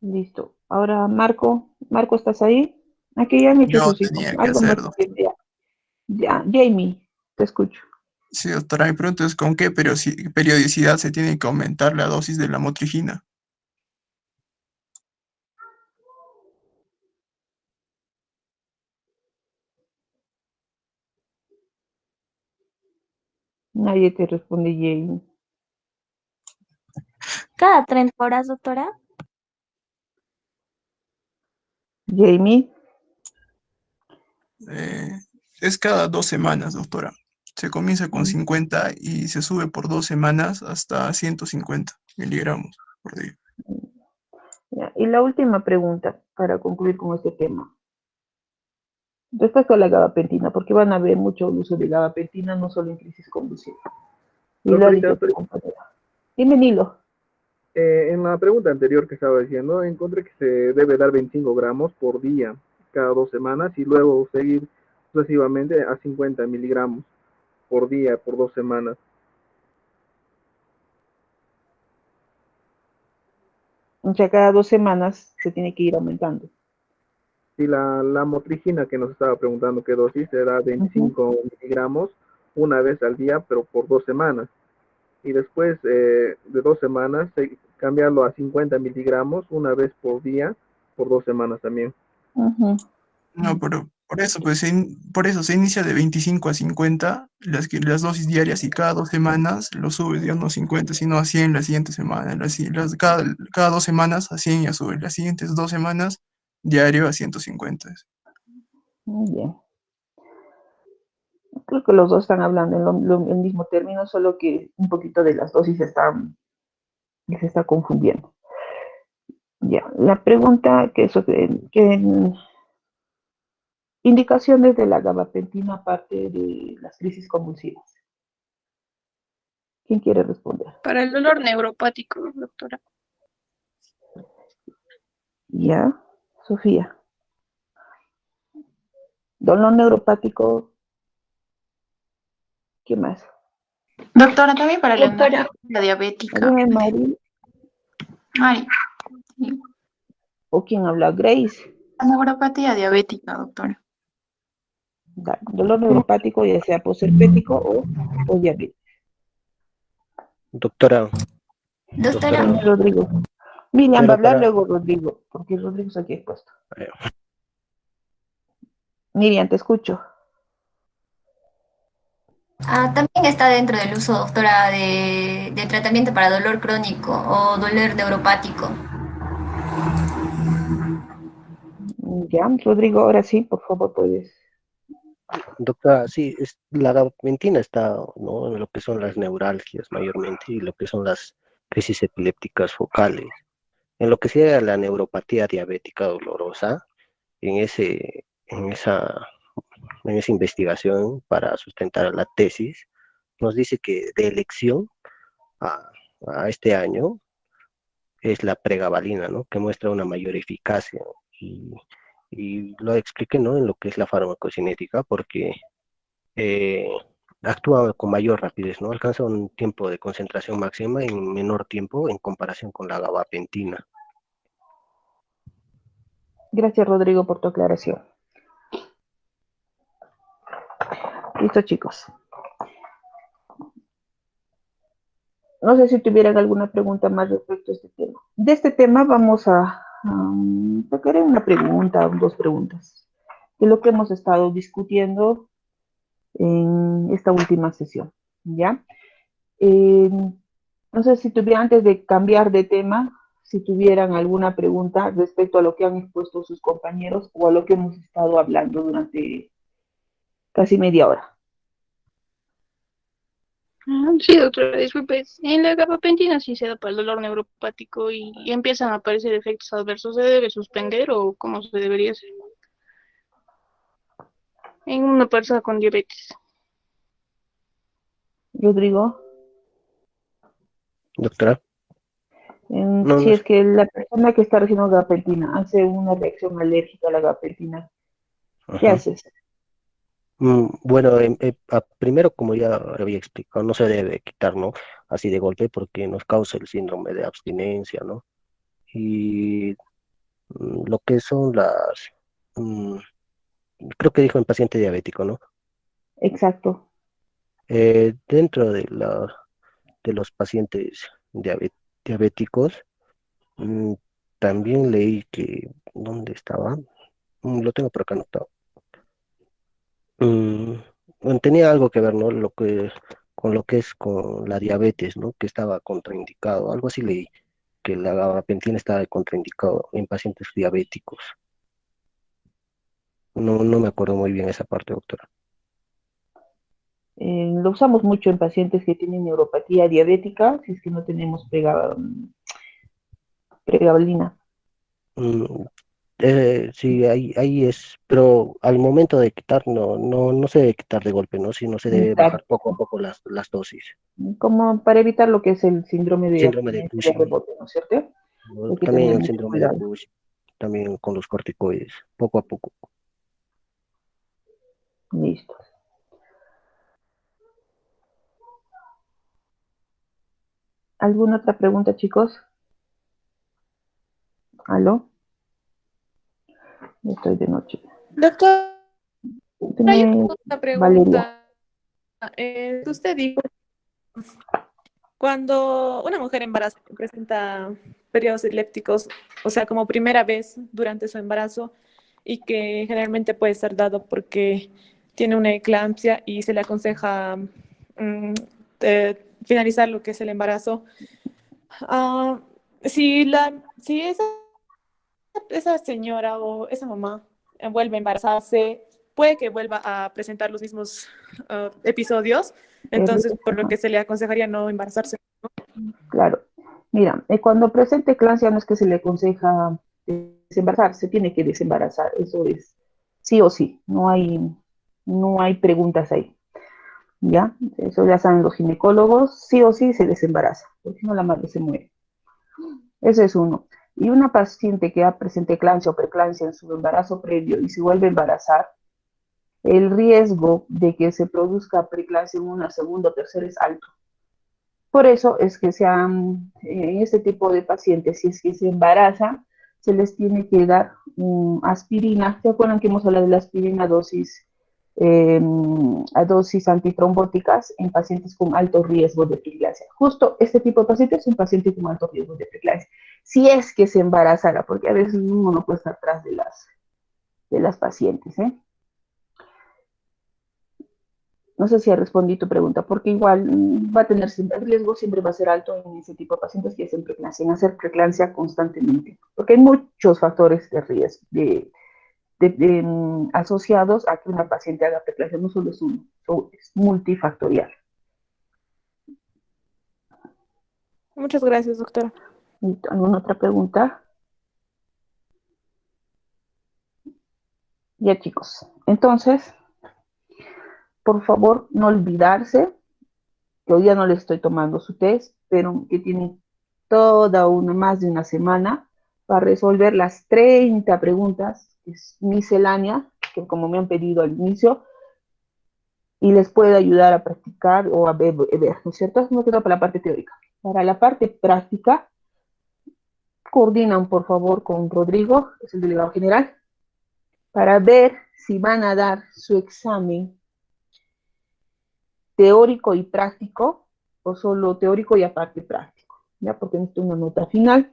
listo. Ahora Marco, ¿estás ahí? Aquí ya han hecho Yo sus hijos. tenía que Algo más hacerlo. que ya. Ya, Jamie, te escucho. Sí, doctora, mi pregunta es ¿con qué periodicidad se tiene que aumentar la dosis de la motrigina? Nadie te responde, Jamie. Cada 30 horas, doctora. Jamie, Eh, es cada 2 semanas, doctora. Se comienza con 50 y se sube por 2 semanas hasta 150 miligramos por día. ya. Y la última pregunta para concluir con este tema. Respecto a la gabapentina, porque van a ver mucho uso de gabapentina, no solo en crisis convulsiva. Y lo ha Doctorita, dicho tu compañera. Dime, Nilo. en la pregunta anterior que estaba diciendo, encontré que se debe dar 25 gramos por día cada 2 semanas y luego seguir sucesivamente a 50 miligramos por día por 2 semanas. O sea, cada 2 semanas se tiene que ir aumentando. Y la motrigina que nos estaba preguntando qué dosis será Ujú. 25 miligramos una vez al día, pero por 2 semanas. Y después de 2 semanas, cambiarlo a 50 miligramos una vez por día por 2 semanas también. Ujú. No, pero por eso, pues, por eso se inicia de 25 a 50 las dosis diarias y cada 2 semanas lo subes, ya no 50, sino a 100 la siguiente semana. Cada 2 semanas a 100 ya sube. Las siguientes 2 semanas diario a 150. Muy bien. Creo que los dos están hablando en el mismo término, solo que un poquito de las dosis se está confundiendo. Ya, la pregunta indicaciones de la gabapentina aparte de las crisis convulsivas. ¿Quién quiere responder? Para el dolor neuropático, doctora. Ya, Sofía. Dolor neuropático, ¿qué más? doctora, también para la Doctora, neuropatía diabética. Dime, Mari, Mari, sí. ¿o quién habla? Grace. La neuropatía diabética, doctora. Dolor neuropático, ya sea posherpético o diabetes. Doctora, Doctora, Dime, Rodrigo. Miriam va a pero hablar para, luego Rodrigo, porque Rodrigo está aquí expuesto. Miriam, te escucho. también está dentro del uso, doctora, de tratamiento para dolor crónico o dolor neuropático. Ya, Rodrigo, ahora sí, por favor, puedes. doctora, sí, la gabapentina está, ¿no?, en lo que son las neuralgias mayormente y lo que son las crisis epilépticas focales. En lo que sería la neuropatía diabética dolorosa, en ese, en esa, en esa investigación para sustentar la tesis, nos dice que de elección a, a este año es la pregabalina, ¿no?, que muestra una mayor eficacia. Y, y lo expliqué, ¿no?, en lo que es la farmacocinética, porque eh, actúa con mayor rapidez, ¿no? Alcanza un tiempo de concentración máxima en menor tiempo en comparación con la gabapentina. Gracias, Rodrigo, por tu aclaración. Listo, chicos. No sé si tuvieran alguna pregunta más respecto a este tema. De este tema vamos a tocar una pregunta o dos preguntas de lo que hemos estado discutiendo en esta última sesión, ¿ya? No sé si tuvieran, antes de cambiar de tema, si tuvieran alguna pregunta respecto a lo que han expuesto sus compañeros o a lo que hemos estado hablando durante casi media hora. Sí, doctora, disculpe. En la gabapentina sí se da para el dolor neuropático y empiezan a aparecer efectos adversos. ¿Se debe suspender o cómo se debería hacer? En una persona con diabetes. Rodrigo, Doctora, no, si no es sé. que la persona que está recibiendo gabapentina hace una reacción alérgica a la gabapentina, ¿qué Ajá. haces? Bueno, primero, como ya había explicado, no se debe quitar, ¿no? Así de golpe porque nos causa el síndrome de abstinencia, ¿no? Y lo que son mm, creo que dijo en paciente diabético, ¿no? Exacto. Dentro de los pacientes diabéticos, mm, también leí que, ¿dónde estaba? Lo tengo por acá anotado. Mm, bueno, tenía algo que ver, ¿no? Con lo que es con la diabetes, ¿no? Que estaba contraindicado, algo así leí, que la gabapentina estaba contraindicado en pacientes diabéticos. No me acuerdo muy bien esa parte, doctora. Lo usamos mucho en pacientes que tienen neuropatía diabética, si es que no tenemos pregabalina. Mm, sí, ahí es, pero al momento de quitar, no se debe quitar de golpe, ¿no? Sino se debe bajar poco a Exacto. poco las dosis. Como para evitar lo que es el síndrome de Síndrome de abstinencia de Cushing, rebote, ¿no es cierto? ¿no? Hay que También tener el mucho síndrome de cuidado. Cushing, también con los corticoides, poco a poco. Listo. ¿Alguna otra pregunta, chicos? ¿Aló? Estoy de noche. Doctor, yo Dime, tengo una Valeria. pregunta. Usted dijo, cuando una mujer embarazada presenta periodos epilépticos, o sea, como primera vez durante su embarazo, y que generalmente puede ser dado porque tiene una eclampsia y se le aconseja mm, finalizar lo que es el embarazo. Ah, si esa señora o esa mamá vuelve a embarazarse, puede que vuelva a presentar los mismos episodios, entonces por lo que se le aconsejaría no embarazarse. Claro. Mira, cuando presente eclampsia no es que se le aconseja desembarazar, se tiene que desembarazar, eso es sí o sí, no hay preguntas ahí, ¿ya? Eso ya saben los ginecólogos, sí o sí se desembaraza, porque si no la madre se muere. Ese es uno. Y una paciente que ha presente eclampsia o preeclampsia en su embarazo previo y se vuelve a embarazar, el riesgo de que se produzca preeclampsia en una segunda o tercera es alto. Por eso es que en este tipo de pacientes, si es que se embaraza, se les tiene que dar aspirina. ¿Se acuerdan que hemos hablado de la aspirina a dosis antitrombóticas en pacientes con alto riesgo de preeclampsia? Justo este tipo de pacientes es un paciente con alto riesgo de preeclampsia. Si es que se embarazara, porque a veces uno no puede estar atrás de las pacientes, ¿eh? No sé si respondí tu pregunta, porque igual va a tener el riesgo siempre va a ser alto en ese tipo de pacientes que hacen preeclampsia, en hacer preeclampsia constantemente, porque hay muchos factores de riesgo asociados a que una paciente haga preeclampsia, no solo es uno, es multifactorial. Muchas gracias, doctora. ¿Alguna otra pregunta? Ya, chicos. Entonces, por favor, no olvidarse que hoy ya no le estoy tomando su test, pero que tienen más de una semana para resolver las 30 preguntas misceláneas, que como me han pedido al inicio, y les puede ayudar a practicar o a ver, ¿no es cierto? Eso no queda para la parte teórica. Para la parte práctica, coordinan por favor con Rodrigo, que es el delegado general, para ver si van a dar su examen teórico y práctico, o solo teórico y aparte práctico, ¿ya? Porque necesito una nota final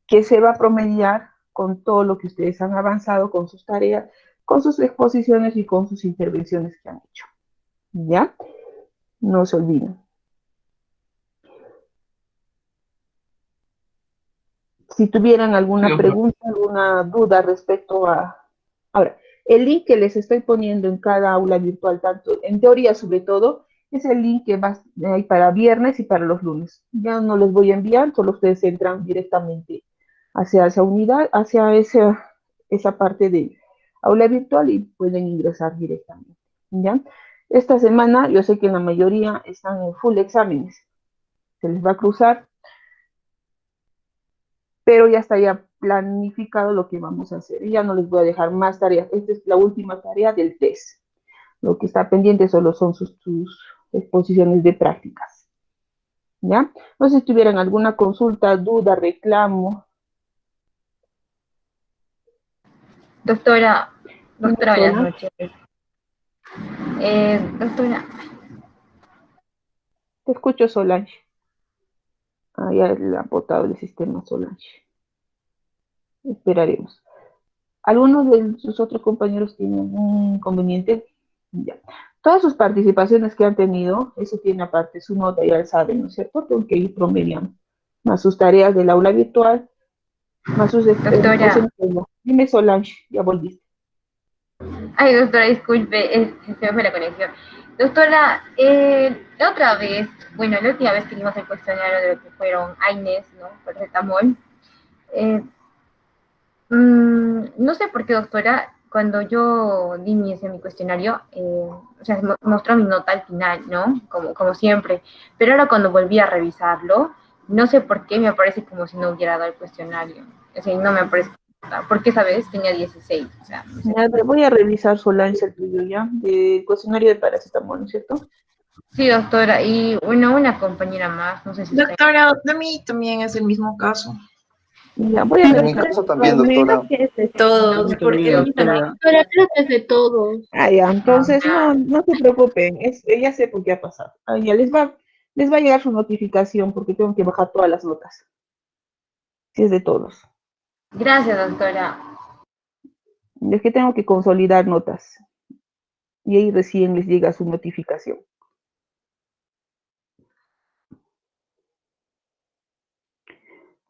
que se va a promediar con todo lo que ustedes han avanzado, con sus tareas, con sus exposiciones y con sus intervenciones que han hecho, ¿ya? No se olviden. Si tuvieran alguna pregunta, alguna duda respecto a... Ahora, el link que les estoy poniendo en cada aula virtual, tanto en teoría sobre todo, es el link que va para viernes y para los lunes. Ya no les voy a enviar, solo ustedes entran directamente hacia esa unidad, hacia esa parte de aula virtual y pueden ingresar directamente, ¿ya? Esta semana yo sé que la mayoría están en full exámenes. Se les va a cruzar, pero ya está ya planificado lo que vamos a hacer. Y ya no les voy a dejar más tareas. Esta es la última tarea del test. Lo que está pendiente solo son sus exposiciones de prácticas. ¿Ya? No sé si tuvieran alguna consulta, duda, reclamo. Doctora, buenas noches. Doctora. Te escucho, Solange. Ah, ya le ha botado el sistema, Solange. Esperaremos. ¿Algunos de sus otros compañeros tienen un inconveniente? Ya. Todas sus participaciones que han tenido, eso tiene aparte su nota, ya saben, ¿no es cierto? Tengo que ir promediando. Más sus tareas del aula virtual, más sus exposiciones. Dime, Solange, ya volviste. Ay, doctora, disculpe, se me fue la conexión. Doctora, la otra vez, bueno, la última vez que dimos el cuestionario de lo que fueron AINES, ¿no? Paracetamol. No sé por qué, doctora, cuando yo di mi cuestionario, o sea, mostró mi nota al final, ¿no? Como siempre. Pero ahora cuando volví a revisarlo, no sé por qué me aparece como si no hubiera dado el cuestionario. O sea, no me aparece. Porque esa vez tenía 16. O sea, no sé. Ya, voy a revisar, Solange, el tuyo ya, del cuestionario de paracetamol, ¿no es cierto? Sí, doctora, y bueno, una compañera más, no sé si doctora, de mí también es el mismo caso. Ya, voy a revisar. En mi caso también, doctora. Que es de todos, porque Doctora, creo que es de todos. Ah, ya, entonces no se preocupen, ya sé por qué ha pasado. Ah, ya les va a llegar su notificación porque tengo que bajar todas las notas. Si es de todos. Gracias, doctora. Es que tengo que consolidar notas. Y ahí recién les llega su notificación.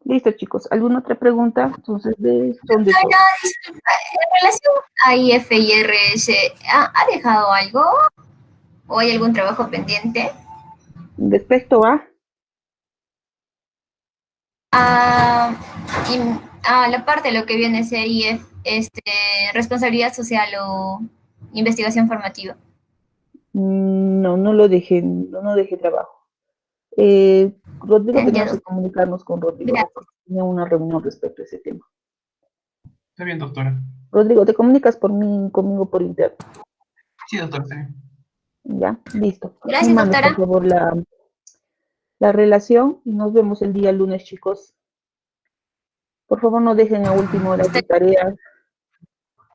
Listo, chicos. ¿Alguna otra pregunta? Entonces, son de Doctora, disculpa, en relación a IF y RS, ¿ha dejado algo? ¿O hay algún trabajo pendiente? Respecto a... la parte de lo que viene a ser IF, responsabilidad social o investigación formativa. No lo dejé, no dejé trabajo. Rodrigo, tenemos que comunicarnos con Rodrigo. Tenía una reunión respecto a ese tema. Está bien, doctora. Rodrigo, ¿te comunicas conmigo por interno? Sí, doctora, está bien. Ya, listo. Gracias, doctora. Por favor, la relación y nos vemos el día lunes, chicos. Por favor, no dejen a última hora de tareas.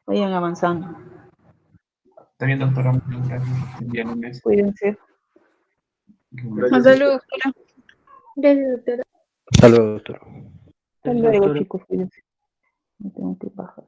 Vayan avanzando. Está bien, doctora. Muchas gracias. El día lunes. Cuídense. Hasta luego, doctora. Gracias, doctora. Hasta luego, doctora. Hasta luego, chicos. Cuídense. Me tengo que bajar.